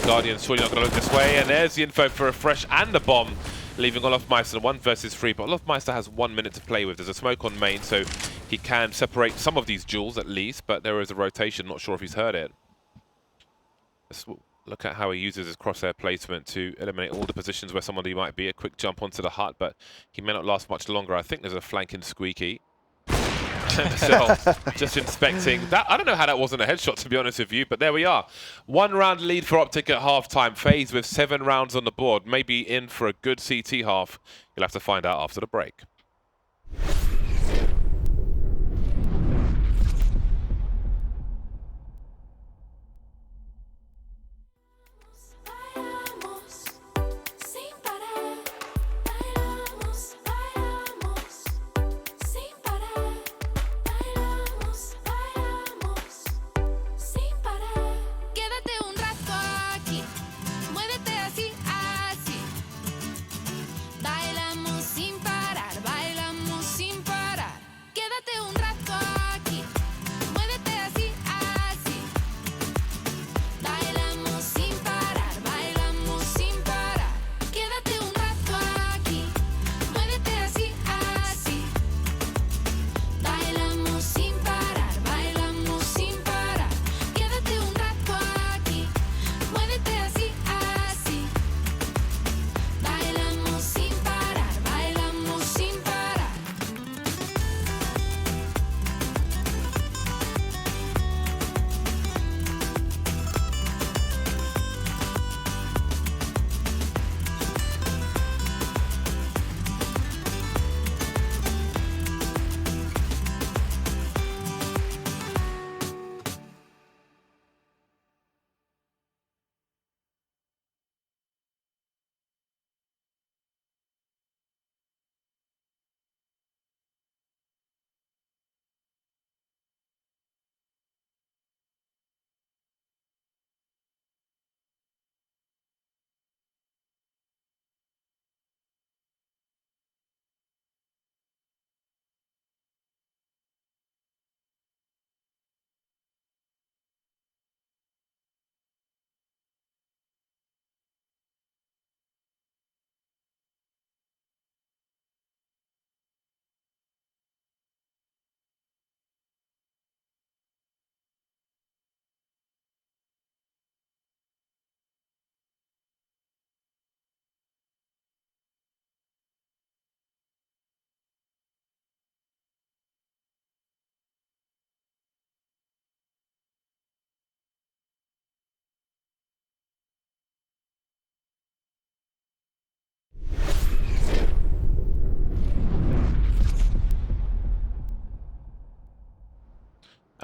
[SPEAKER 1] Guardian's surely not going to look this way. And there's the info for Refresh and the bomb, leaving Olofmeister 1 versus 3. But Olofmeister has 1 minute to play with. There's a smoke on main, so he can separate some of these duels at least, but there is a rotation. Not sure if he's heard it. Let's look at how he uses his crosshair placement to eliminate all the positions where somebody might be. A quick jump onto the hut, but he may not last much longer. I think there's a flanking squeaky. Just inspecting that. I don't know how that wasn't a headshot, to be honest with you, but there we are. 1 round lead for OpTic at halftime. FaZe with 7 rounds on the board, maybe in for a good CT half. You'll have to find out after the break.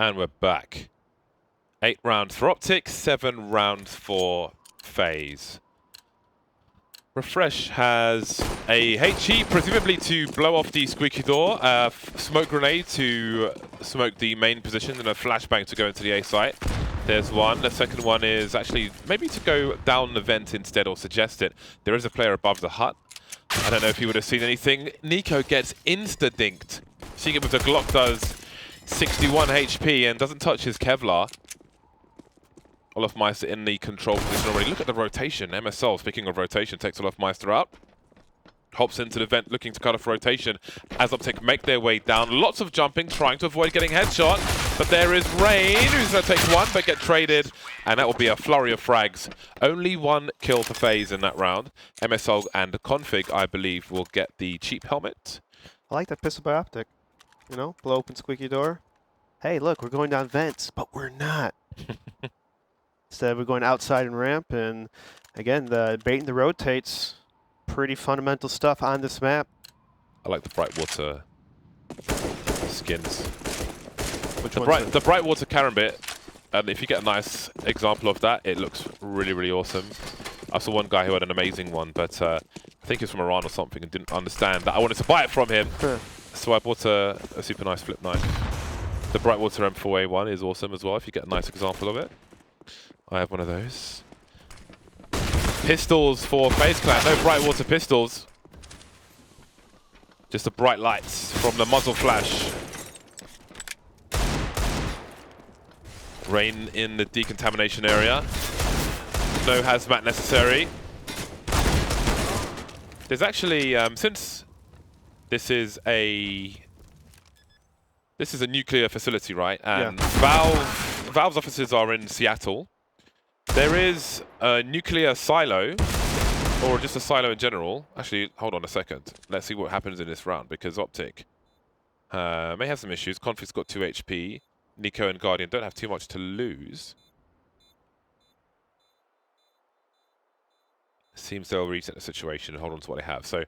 [SPEAKER 1] And we're back. 8 rounds for OpTic, 7 rounds for FaZe. Refresh has a HE, presumably to blow off the squeaky door, smoke grenade to smoke the main position, and a flashbang to go into the A site. There's one. The second one is actually maybe to go down the vent instead, or suggest it. There is a player above the hut. I don't know if he would have seen anything. Nico gets insta-dinked. Seeing it with the Glock does 61 HP and doesn't touch his Kevlar. Olofmeister in the control position already. Look at the rotation. MSL, speaking of rotation, takes Olofmeister out. Hops into the vent, looking to cut off rotation as OpTic make their way down. Lots of jumping, trying to avoid getting headshot. But there is Rain, who's going to take one, but get traded. And that will be a flurry of frags. Only 1 kill for FaZe in that round. MSL and Config, I believe, will get the cheap helmet.
[SPEAKER 2] I like that pistol by OpTic. You know, blow open squeaky door. Hey, look, we're going down vents, but we're not. Instead, we're going outside and ramp. And again, the bait and the rotates. Pretty fundamental stuff on this map.
[SPEAKER 1] I like the bright water skins.
[SPEAKER 2] Which
[SPEAKER 1] the bright water Karambit, and if you get a nice example of that, it looks really, really awesome. I saw one guy who had an amazing one, but I think he was from Iran or something and didn't understand that I wanted to buy it from him. So I bought a super nice flip knife. The bright water M4A1 is awesome as well, if you get a nice example of it. I have one of those. Pistols for FaZe Clan, no bright water pistols. Just the bright lights from the muzzle flash. Rain in the decontamination area. No hazmat necessary. There's actually, since this is a nuclear facility, right? And yeah. Valve's offices are in Seattle. There is a nuclear silo, or just a silo in general. Actually, hold on a second. Let's see what happens in this round, because OpTic may have some issues. Config's got 2 HP. Nico and Guardian don't have too much to lose. Seems they'll reset the situation and hold on to what they have. So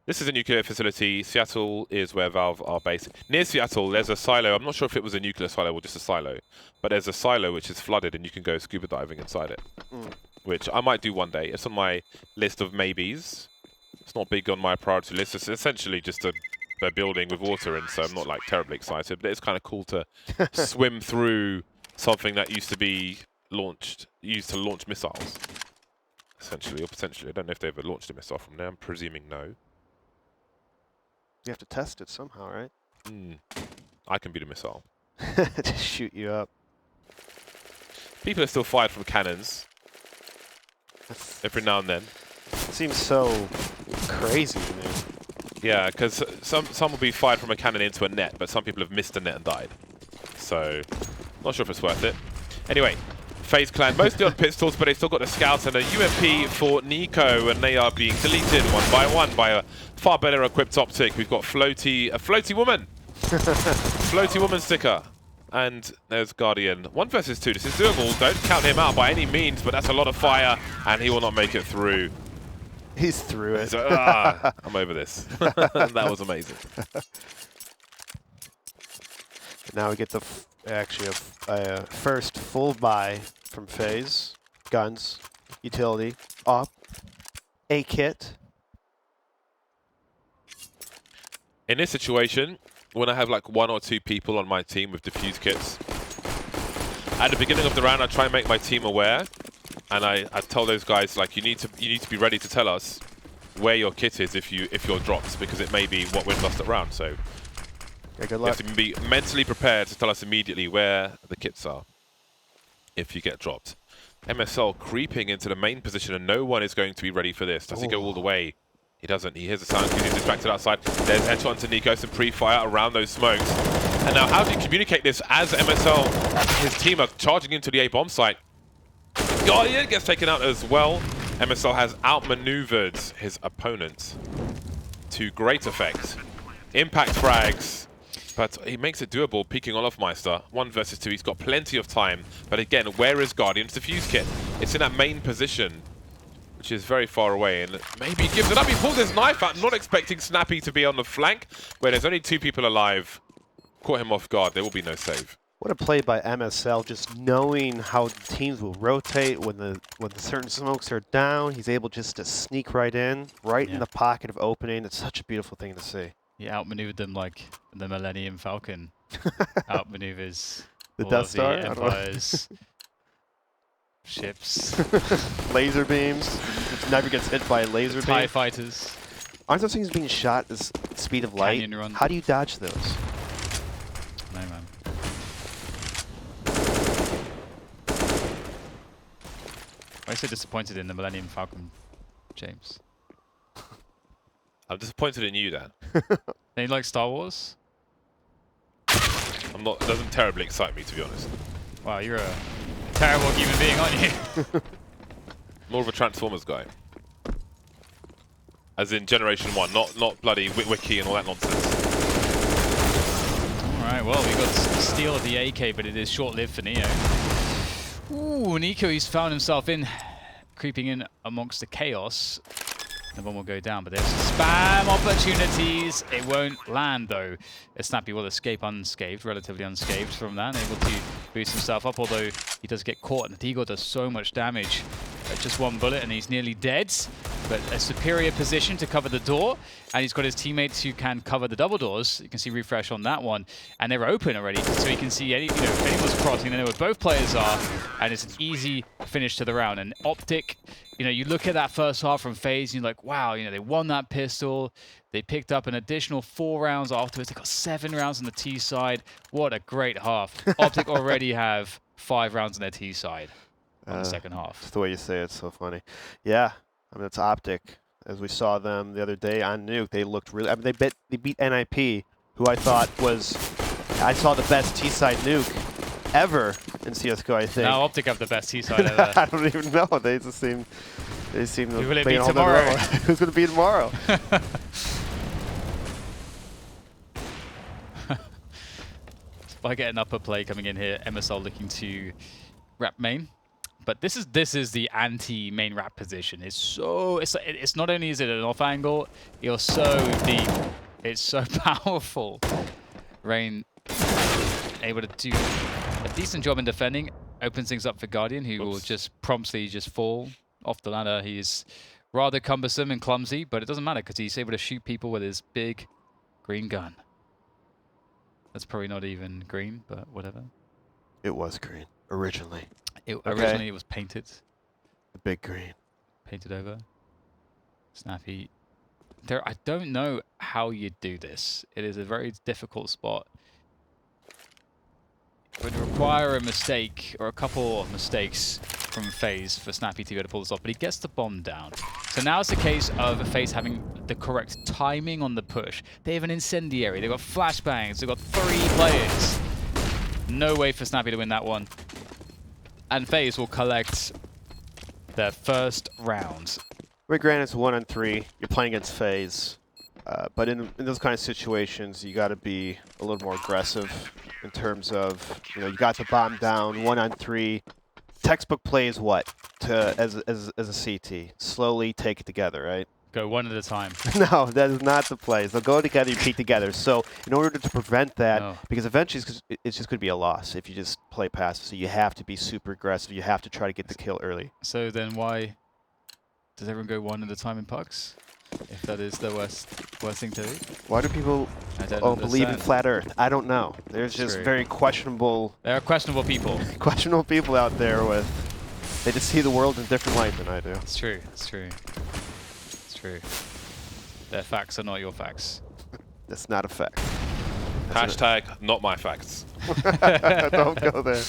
[SPEAKER 1] this is a nuclear facility. Seattle is where Valve are based. Near Seattle, there's a silo. I'm not sure if it was a nuclear silo or just a silo, but there's a silo which is flooded and you can go scuba diving inside it, which I might do one day. It's on my list of maybes. It's not big on my priority list. It's essentially just a building with water in, so I'm not like terribly excited, but it's kind of cool to swim through something that used to launch missiles, essentially, or potentially. I don't know if they ever launched a missile from there. I'm presuming no.
[SPEAKER 2] You have to test it somehow, right?
[SPEAKER 1] I can be the missile.
[SPEAKER 2] Just shoot you up.
[SPEAKER 1] People are still fired from cannons. Every now and then.
[SPEAKER 2] It seems so crazy to me.
[SPEAKER 1] Yeah, because some will be fired from a cannon into a net, but some people have missed the net and died. So, not sure if it's worth it. Anyway, FaZe Clan mostly on pistols, but they still got the scouts and a UMP for Nico, and they are being deleted one by a far better equipped OpTic. We've got a floaty woman, floaty woman sticker, and there's Guardian. 1 versus 2. This is doable. Don't count him out by any means, but that's a lot of fire, and he will not make it through.
[SPEAKER 2] He's through it.
[SPEAKER 1] So, I'm over this. That was amazing.
[SPEAKER 2] Now we get the actually a first full buy from FaZe. Guns, utility, op, a kit.
[SPEAKER 1] In this situation, when I have like 1 or 2 people on my team with defuse kits, at the beginning of the round I try and make my team aware, and I tell those guys, like, you need to be ready to tell us where your kit is if you're dropped, because it may be what wins us the round. So
[SPEAKER 2] yeah, good
[SPEAKER 1] you
[SPEAKER 2] luck.
[SPEAKER 1] have to be mentally prepared to tell us immediately where the kits are if you get dropped. MSL creeping into the main position, and no one is going to be ready for this. Does he go all the way? He doesn't. He hears the sound. He's distracted outside. There's headshot to Nico, some pre-fire around those smokes. And now how do you communicate this as MSL, his team are charging into the A bomb site? Guardian gets taken out as well. MSL has outmaneuvered his opponent to great effect. Impact frags, but he makes it doable, peeking Olofmeister. 1 versus 2, he's got plenty of time. But again, where is Guardian's defuse kit? It's in that main position, which is very far away, and maybe he gives it up. He pulls his knife out, not expecting Snappy to be on the flank, where there's only 2 people alive. Caught him off guard. There will be no save.
[SPEAKER 2] What a play by MSL, just knowing how teams will rotate when the certain smokes are down. He's able just to sneak right in the pocket of opening. It's such a beautiful thing to see.
[SPEAKER 3] He outmaneuvered them like the Millennium Falcon outmaneuvers
[SPEAKER 2] the
[SPEAKER 3] all
[SPEAKER 2] Death
[SPEAKER 3] of
[SPEAKER 2] Star?
[SPEAKER 3] the Empire's ships.
[SPEAKER 2] Laser beams. It never gets hit by a laser beam.
[SPEAKER 3] TIE fighters.
[SPEAKER 2] Aren't those things being shot at the speed of light?
[SPEAKER 3] Canyon run.
[SPEAKER 2] How do you dodge those?
[SPEAKER 3] No, man. Why are you so disappointed in the Millennium Falcon, James?
[SPEAKER 1] I'm disappointed in you, Dan.
[SPEAKER 3] Don't you like Star Wars?
[SPEAKER 1] I'm not. It doesn't terribly excite me, to be honest.
[SPEAKER 3] Wow, you're a terrible human being, aren't you?
[SPEAKER 1] More of a Transformers guy. As in Generation 1, not bloody Wiki and all that nonsense.
[SPEAKER 3] Alright, well, we got steal of the AK, but it is short-lived for Neo. Ooh, Nico, he's found himself creeping in amongst the chaos. The bomb will go down, but there's spam opportunities. It won't land, though. Snappy will escape unscathed, relatively unscathed from that, able to boost himself up, although he does get caught, and Deagle does so much damage. Just one bullet, and he's nearly dead, but a superior position to cover the door, and he's got his teammates who can cover the double doors. You can see refresh on that one, and they're open already, so you can see if anyone's crossing, they know where both players are, and it's an easy finish to the round. And OpTic, you look at that first half from FaZe, and you're like, wow, they won that pistol. They picked up an additional 4 rounds afterwards. They got 7 rounds on the T side. What a great half. OpTic already have 5 rounds on their T side on the second half.
[SPEAKER 2] Just the way you say it's so funny. Yeah, I mean, it's OpTic. As we saw them the other day on Nuke, they looked really... I mean, they beat NIP, who I thought was... I saw the best T-side Nuke ever in CSGO, I think.
[SPEAKER 3] Now OpTic have the best T-side ever.
[SPEAKER 2] I don't even know. They just seem... They seem to
[SPEAKER 3] Who will it
[SPEAKER 2] be
[SPEAKER 3] be tomorrow?
[SPEAKER 2] Who's going to be tomorrow?
[SPEAKER 3] By getting upper play coming in here, MSL looking to wrap main. But this is the anti-main wrap position. It's not only is it an off angle, you're so deep. It's so powerful. Rain able to do a decent job in defending. Opens things up for Guardian, who will just promptly fall off the ladder. He is rather cumbersome and clumsy, but it doesn't matter because he's able to shoot people with his big green gun. That's probably not even green, but whatever.
[SPEAKER 2] It was green originally.
[SPEAKER 3] Originally it was painted.
[SPEAKER 2] The big green.
[SPEAKER 3] Painted over. Snappy. I don't know how you do this. It is a very difficult spot. It would require a mistake or a couple of mistakes from FaZe for Snappy to be able to pull this off, but he gets the bomb down. So now it's a case of FaZe having the correct timing on the push. They have an incendiary, they've got flashbangs, they've got 3 players. No way for Snappy to win that one. And FaZe will collect their first round.
[SPEAKER 2] Well, granted, it's 1-on-3. You're playing against FaZe. But in those kind of situations, you got to be a little more aggressive in terms of, you got the bomb down, 1-on-3. Textbook play is what? As a CT. Slowly take it together, right?
[SPEAKER 3] Go one at a time.
[SPEAKER 2] No, that is not the plays. They'll go together, you peek together. So in order to prevent that, because eventually it's just going to be a loss if you just play passive. So you have to be super aggressive. You have to try to get the kill early.
[SPEAKER 3] So then why does everyone go one at a time in pucks? If that is the worst thing to do?
[SPEAKER 2] Why do people believe in flat Earth? I don't know. There's just very questionable...
[SPEAKER 3] There are questionable people.
[SPEAKER 2] Questionable people out there with... They just see the world in a different light than I do.
[SPEAKER 3] It's true. It's true. True. Their facts are not your facts.
[SPEAKER 2] That's not a fact.
[SPEAKER 1] Hashtag not my facts.
[SPEAKER 2] Don't go there.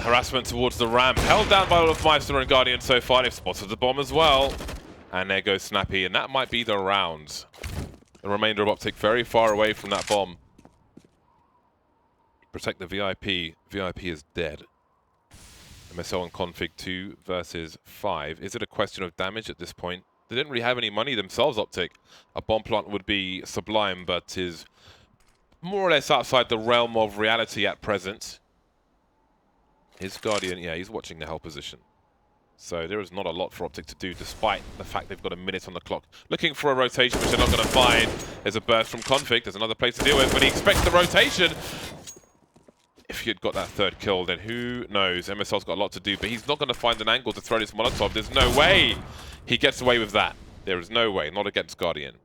[SPEAKER 1] Harassment towards the ramp. Held down by all of Meister and Guardian so far. They've spotted the bomb as well. And there goes Snappy, and that might be the round. The remainder of OpTic very far away from that bomb. Protect the VIP. VIP is dead. MSL and config 2 versus 5. Is it a question of damage at this point? They didn't really have any money themselves, OpTic. A bomb plant would be sublime, but is more or less outside the realm of reality at present. His Guardian, yeah, he's watching the hell position. So there is not a lot for OpTic to do, despite the fact they've got a minute on the clock. Looking for a rotation, which they're not going to find. There's a burst from config. There's another place to deal with, but he expects the rotation. if he had got that third kill, then who knows? MSL's got a lot to do, but he's not going to find an angle to throw this Molotov. There's no way he gets away with that. There is no way. Not against Guardian.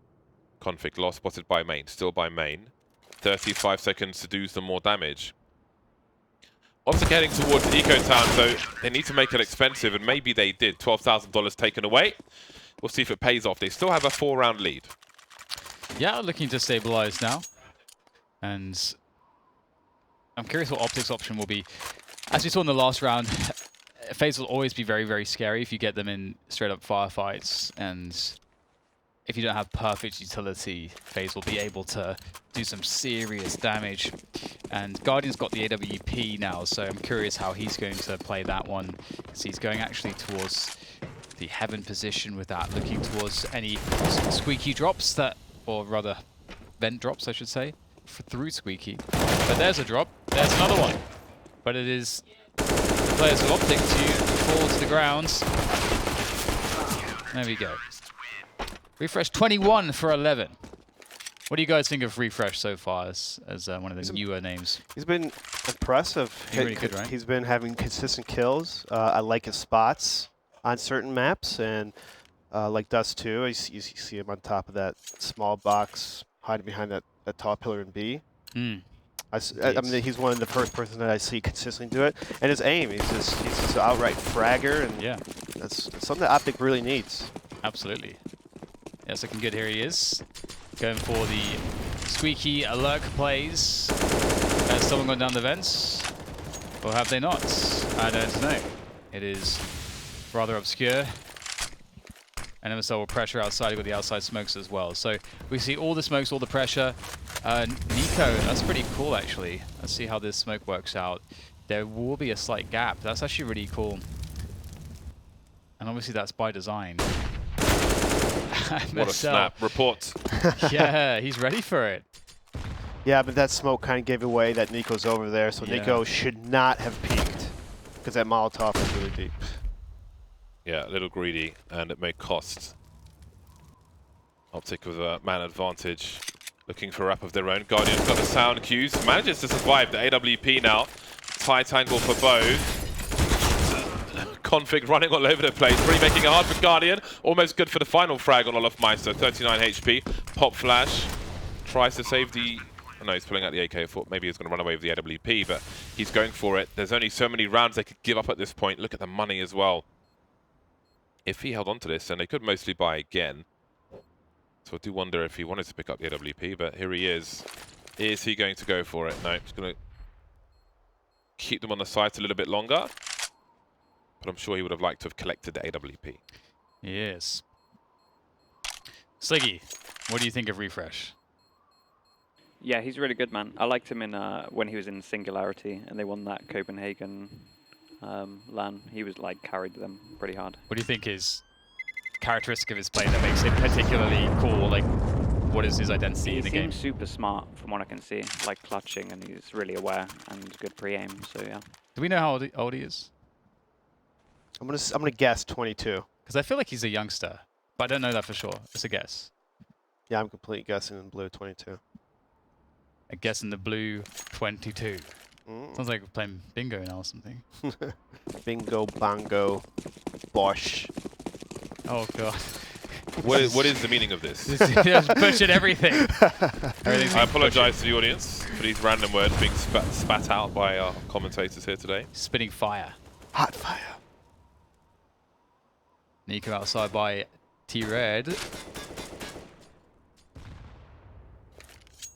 [SPEAKER 1] Config lost, spotted by main. Still by main. 35 seconds to do some more damage. OpTic heading towards Eco Town, so they need to make it expensive, and maybe they did. $12,000 taken away. We'll see if it pays off. They still have a 4-round lead.
[SPEAKER 3] Yeah, looking to stabilize now. And I'm curious what OpTic's option will be. As we saw in the last round, FaZe will always be very, very scary if you get them in straight-up firefights. And if you don't have perfect utility, FaZe will be able to do some serious damage. And Guardian's got the AWP now, so I'm curious how he's going to play that one. Because he's going actually towards the heaven position with that, looking towards any squeaky drops that, or rather, vent drops, I should say, through squeaky. But there's a drop. There's another one. But it is the players of OpTic to fall to the ground. There we go. Refresh 21 for 11. What do you guys think of Refresh so far as one of the newer names?
[SPEAKER 2] He's been impressive.
[SPEAKER 3] He's really good, right?
[SPEAKER 2] He's been having consistent kills. I like his spots on certain maps, and like Dust too. You see him on top of that small box, hiding behind that tall pillar in B. I mean, he's one of the first person that I see consistently do it. And his aim, he's just an outright fragger, and
[SPEAKER 3] yeah,
[SPEAKER 2] that's something that OpTic really needs.
[SPEAKER 3] Absolutely. Yes, looking good. Here he is, going for the squeaky alert plays. Has someone gone down the vents, or have they not? I don't know. It is rather obscure. And MSL will pressure outside. You've got the outside smokes as well. So we see all the smokes, all the pressure. Nico, that's pretty cool actually. Let's see how this smoke works out. There will be a slight gap. That's actually really cool. And obviously that's by design.
[SPEAKER 1] What a snap. Report.
[SPEAKER 3] Yeah, he's ready for it.
[SPEAKER 2] Yeah, but that smoke kind of gave away that Nico's over there, so
[SPEAKER 3] yeah.
[SPEAKER 2] Nico should not have peeked, because that Molotov is really deep.
[SPEAKER 1] Yeah, a little greedy, and it may cost. OpTic with a man advantage, looking for a wrap of their own. Guardian's got the sound cues, manages to survive the AWP now. Tight angle for both. Config running all over the place, really making it hard for Guardian. Almost good for the final frag on Olofmeister, 39 HP. Pop flash, tries to save the... Oh, no, he's pulling out the AK. I thought maybe he was going to run away with the AWP, but he's going for it. There's only so many rounds they could give up at this point. Look at the money as well. If he held on to this, and they could mostly buy again. So I do wonder if he wanted to pick up the AWP, but here he is. Is he going to go for it? No, he's going to keep them on the sides a little bit longer. But I'm sure he would have liked to have collected the AWP.
[SPEAKER 3] Yes. Sliggy, what do you think of Refresh?
[SPEAKER 4] Yeah, he's really good, man. I liked him in when he was in Singularity, and they won that Copenhagen LAN. He was like carried them pretty hard.
[SPEAKER 3] What do you think is characteristic of his play that makes him particularly cool? Like, what is his identity in the game?
[SPEAKER 4] He seems super smart from what I can see, like clutching, and he's really aware and good pre-aim. So yeah.
[SPEAKER 3] Do we know how old he is?
[SPEAKER 2] I'm gonna guess 22.
[SPEAKER 3] Because I feel like he's a youngster, but I don't know that for sure. It's a guess.
[SPEAKER 2] Yeah, I'm completely guessing in blue 22.
[SPEAKER 3] I guess in the blue 22. Sounds like we're playing bingo now or something.
[SPEAKER 2] Bingo, bongo, bosh.
[SPEAKER 3] Oh god.
[SPEAKER 1] What is the meaning of this?
[SPEAKER 3] Just pushing everything.
[SPEAKER 1] I apologize to the audience for these random words being spat out by our commentators here today.
[SPEAKER 3] Spitting fire.
[SPEAKER 2] Hot fire.
[SPEAKER 3] Nico outside by T-Red.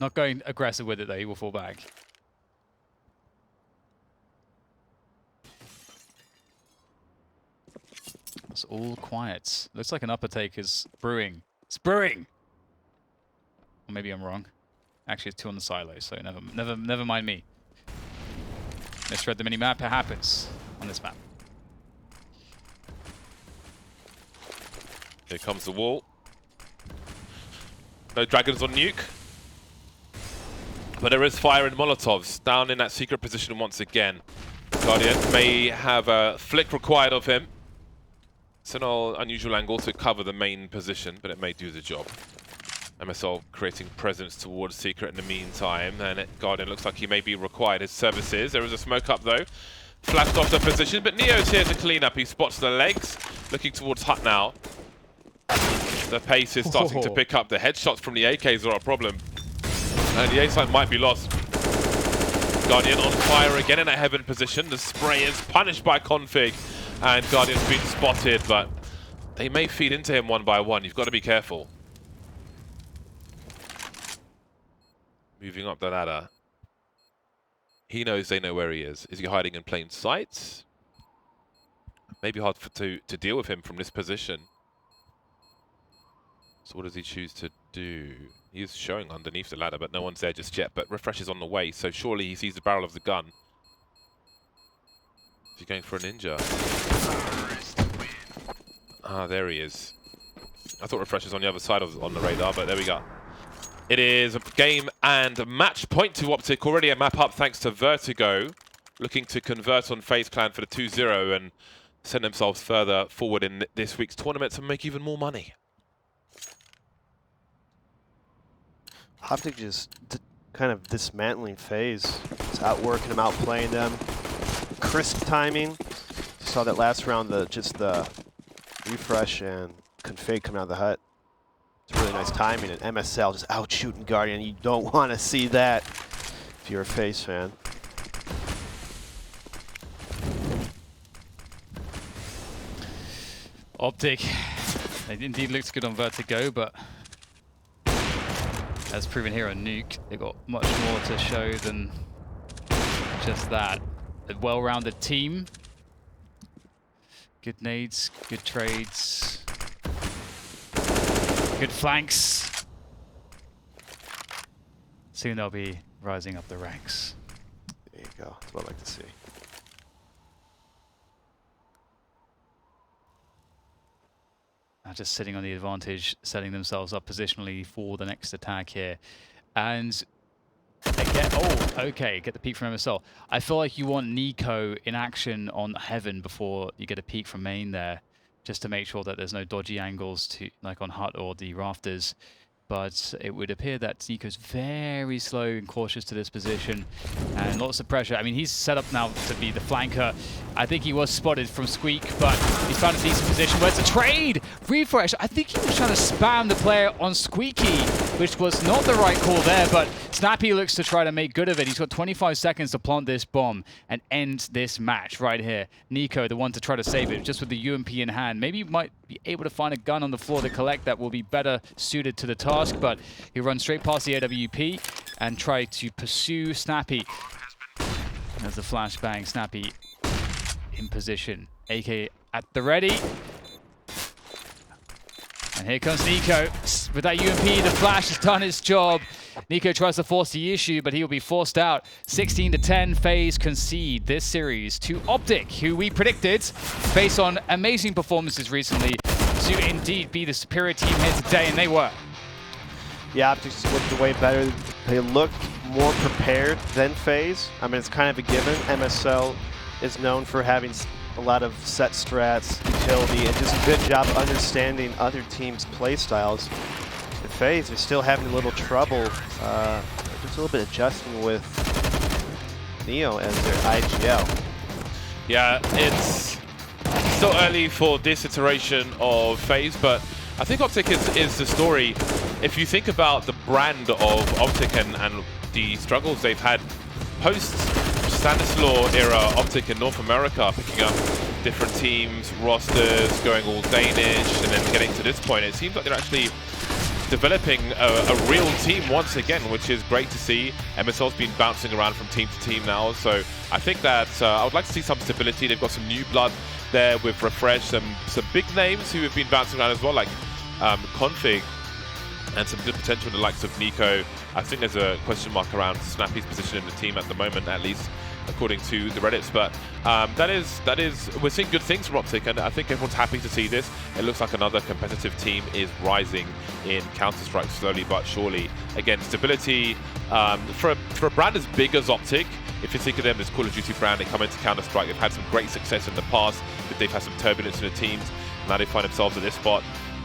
[SPEAKER 3] Not going aggressive with it though, he will fall back. It's all quiet. Looks like an upper take is brewing. It's brewing! Or maybe I'm wrong. Actually, it's two on the silo, so never mind me. Misread the mini-map, it happens on this map.
[SPEAKER 1] Here comes the wall. No dragons on Nuke. But there is fire and Molotovs down in that secret position once again. Guardian may have a flick required of him. It's an unusual angle to cover the main position, but it may do the job. MSL creating presence towards Secret in the meantime, and Guardian looks like he may be required his services. There is a smoke up though. Flashed off the position, but Neo's here to clean up. He spots the legs, looking towards Hut now. The pace is starting to pick up. The headshots from the AKs are a problem. And the A side might be lost. Guardian on fire again in a heaven position. The spray is punished by Config. And Guardian's been spotted, but they may feed into him one by one. You've got to be careful. Moving up the ladder. He knows they know where he is. Is he hiding in plain sight? Maybe hard to deal with him from this position. So what does he choose to do? He's showing underneath the ladder, but no one's there just yet. But Refresh is on the way, so surely he sees the barrel of the gun. Is he going for a ninja? Ah, there he is. I thought Refresh was on the other side on the radar, but there we go. It is a game and match point to OpTic. Already a map up thanks to Vertigo. Looking to convert on FaZe Clan for the 2-0 and send themselves further forward in this week's tournament to make even more money.
[SPEAKER 2] OpTic just kind of dismantling FaZe. It's outworking them, outplaying them. Crisp timing. You saw that last round, just the Refresh and Config coming out of the hut. It's really nice timing, and MSL just out shooting Guardian. You don't want to see that if you're a FaZe fan.
[SPEAKER 3] OpTic, it indeed looks good on Vertigo, but as proven here on Nuke, they've got much more to show than just that. A well-rounded team. Good nades, good trades, good flanks. Soon they'll be rising up the ranks.
[SPEAKER 2] There you go. That's what I like to see.
[SPEAKER 3] Now just sitting on the advantage, setting themselves up positionally for the next attack here. And they get, get the peek from MSL. I feel like you want Nico in action on Heaven before you get a peek from main there, just to make sure that there's no dodgy angles to like on Hut or the rafters. But it would appear that Nico's very slow and cautious to this position, and lots of pressure. I mean, he's set up now to be the flanker. I think he was spotted from Squeak, but he's found a decent position where it's a trade! Refresh, I think he was trying to spam the player on Squeaky, which was not the right call there, but Snappy looks to try to make good of it. He's got 25 seconds to plant this bomb and end this match right here. Nico, the one to try to save it, just with the UMP in hand. Maybe he might be able to find a gun on the floor to collect that will be better suited to the task, but he runs straight past the AWP and try to pursue Snappy. There's the flashbang, Snappy in position. AK at the ready. And here comes Nico. With that UMP, the flash has done its job. Nico tries to force the issue, but he will be forced out. 16-10, FaZe concede this series to OpTic, who we predicted, based on amazing performances recently, to indeed be the superior team here today, and they were.
[SPEAKER 2] Yeah, OpTic looked way better. They looked more prepared than FaZe. I mean, it's kind of a given. MSL is known for having a lot of set strats, utility, and just a good job understanding other teams' play styles. And FaZe are still having a little trouble, just a little bit adjusting with Neo as their IGL.
[SPEAKER 1] Yeah, it's still early for this iteration of FaZe, but I think OpTic is the story. If you think about the brand of OpTic and the struggles they've had post-Stanislaw era OpTic in North America, picking up different teams, rosters, going all Danish, and then getting to this point, it seems like they're actually developing a real team once again, which is great to see. MSL's been bouncing around from team to team now, so I think that I would like to see some stability. They've got some new blood there with Refresh, some big names who have been bouncing around as well, like Config, and some good potential in the likes of Nico. I think there's a question mark around Snappy's position in the team at the moment, at least according to the Reddits. But that is we're seeing good things from OpTic, and I think everyone's happy to see this. It looks like another competitive team is rising in Counter-Strike slowly but surely. Again, stability for a brand as big as OpTic. If you think of them as Call of Duty brand, they come into Counter-Strike. They've had some great success in the past, but they've had some turbulence in the teams. Now they find themselves at this spot.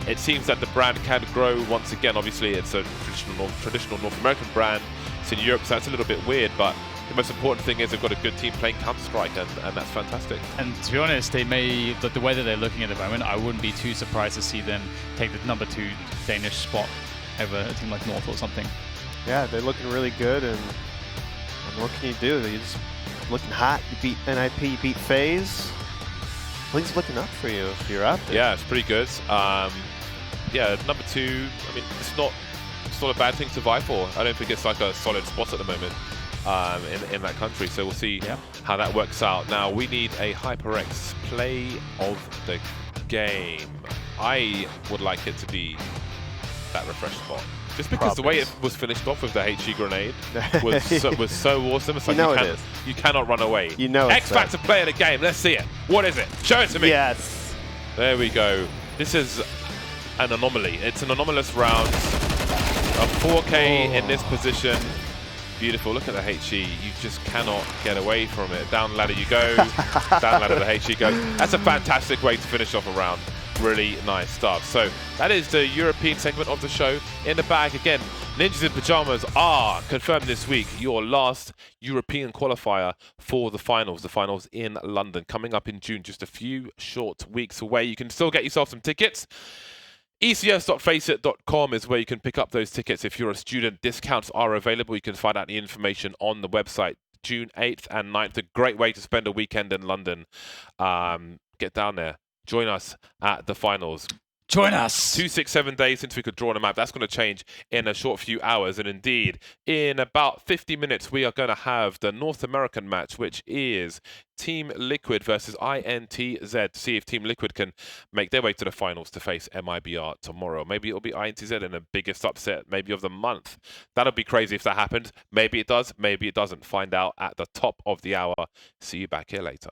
[SPEAKER 1] it seems that the brand can grow once again. Obviously, it's a traditional North American brand. It's in Europe, so that's a little bit weird, but the most important thing is they've got a good team playing Counter-Strike, and that's fantastic.
[SPEAKER 3] And to be honest, they may, the way that they're looking at the moment, I wouldn't be too surprised to see them take the number 2 Danish spot over a team like North or something.
[SPEAKER 2] Yeah, they're looking really good, and what can you do? You're just looking hot. You beat NIP, you beat FaZe. Things looking up for you if you're up there.
[SPEAKER 1] Yeah, it's pretty good. Yeah, number 2. I mean, it's not a bad thing to vie for. I don't think it's like a solid spot at the moment in that country. So we'll see how that works out. Now we need a HyperX play of the game. I would like it to be that refresh spot. Just because the way it was finished off with the HE grenade was so awesome. It's like you cannot run away.
[SPEAKER 2] You know
[SPEAKER 1] X Factor play of the game. Let's see it. What is it? Show it to me.
[SPEAKER 2] Yes.
[SPEAKER 1] There we go. This is an anomaly. It's an anomalous round. A 4K in this position. Beautiful. Look at the HE. You just cannot get away from it. Down ladder you go. Down ladder the HE goes. That's a fantastic way to finish off a round. Really nice stuff. So that is the European segment of the show. In the bag again, Ninjas in Pajamas are confirmed this week your last European qualifier for the finals. The finals in London coming up in June, just a few short weeks away. You can still get yourself some tickets. ECS.faceit.com is where you can pick up those tickets if you're a student. Discounts are available. You can find out the information on the website. June 8th and 9th, a great way to spend a weekend in London. Get down there. Join us at the finals.
[SPEAKER 3] Join us!
[SPEAKER 1] 2-6-7 days since we could draw on a map. That's going to change in a short few hours. And indeed, in about 50 minutes, we are going to have the North American match, which is Team Liquid versus INTZ, to see if Team Liquid can make their way to the finals to face MIBR tomorrow. Maybe it'll be INTZ in the biggest upset, maybe of the month. That'll be crazy if that happens. Maybe it does, maybe it doesn't. Find out at the top of the hour. See you back here later.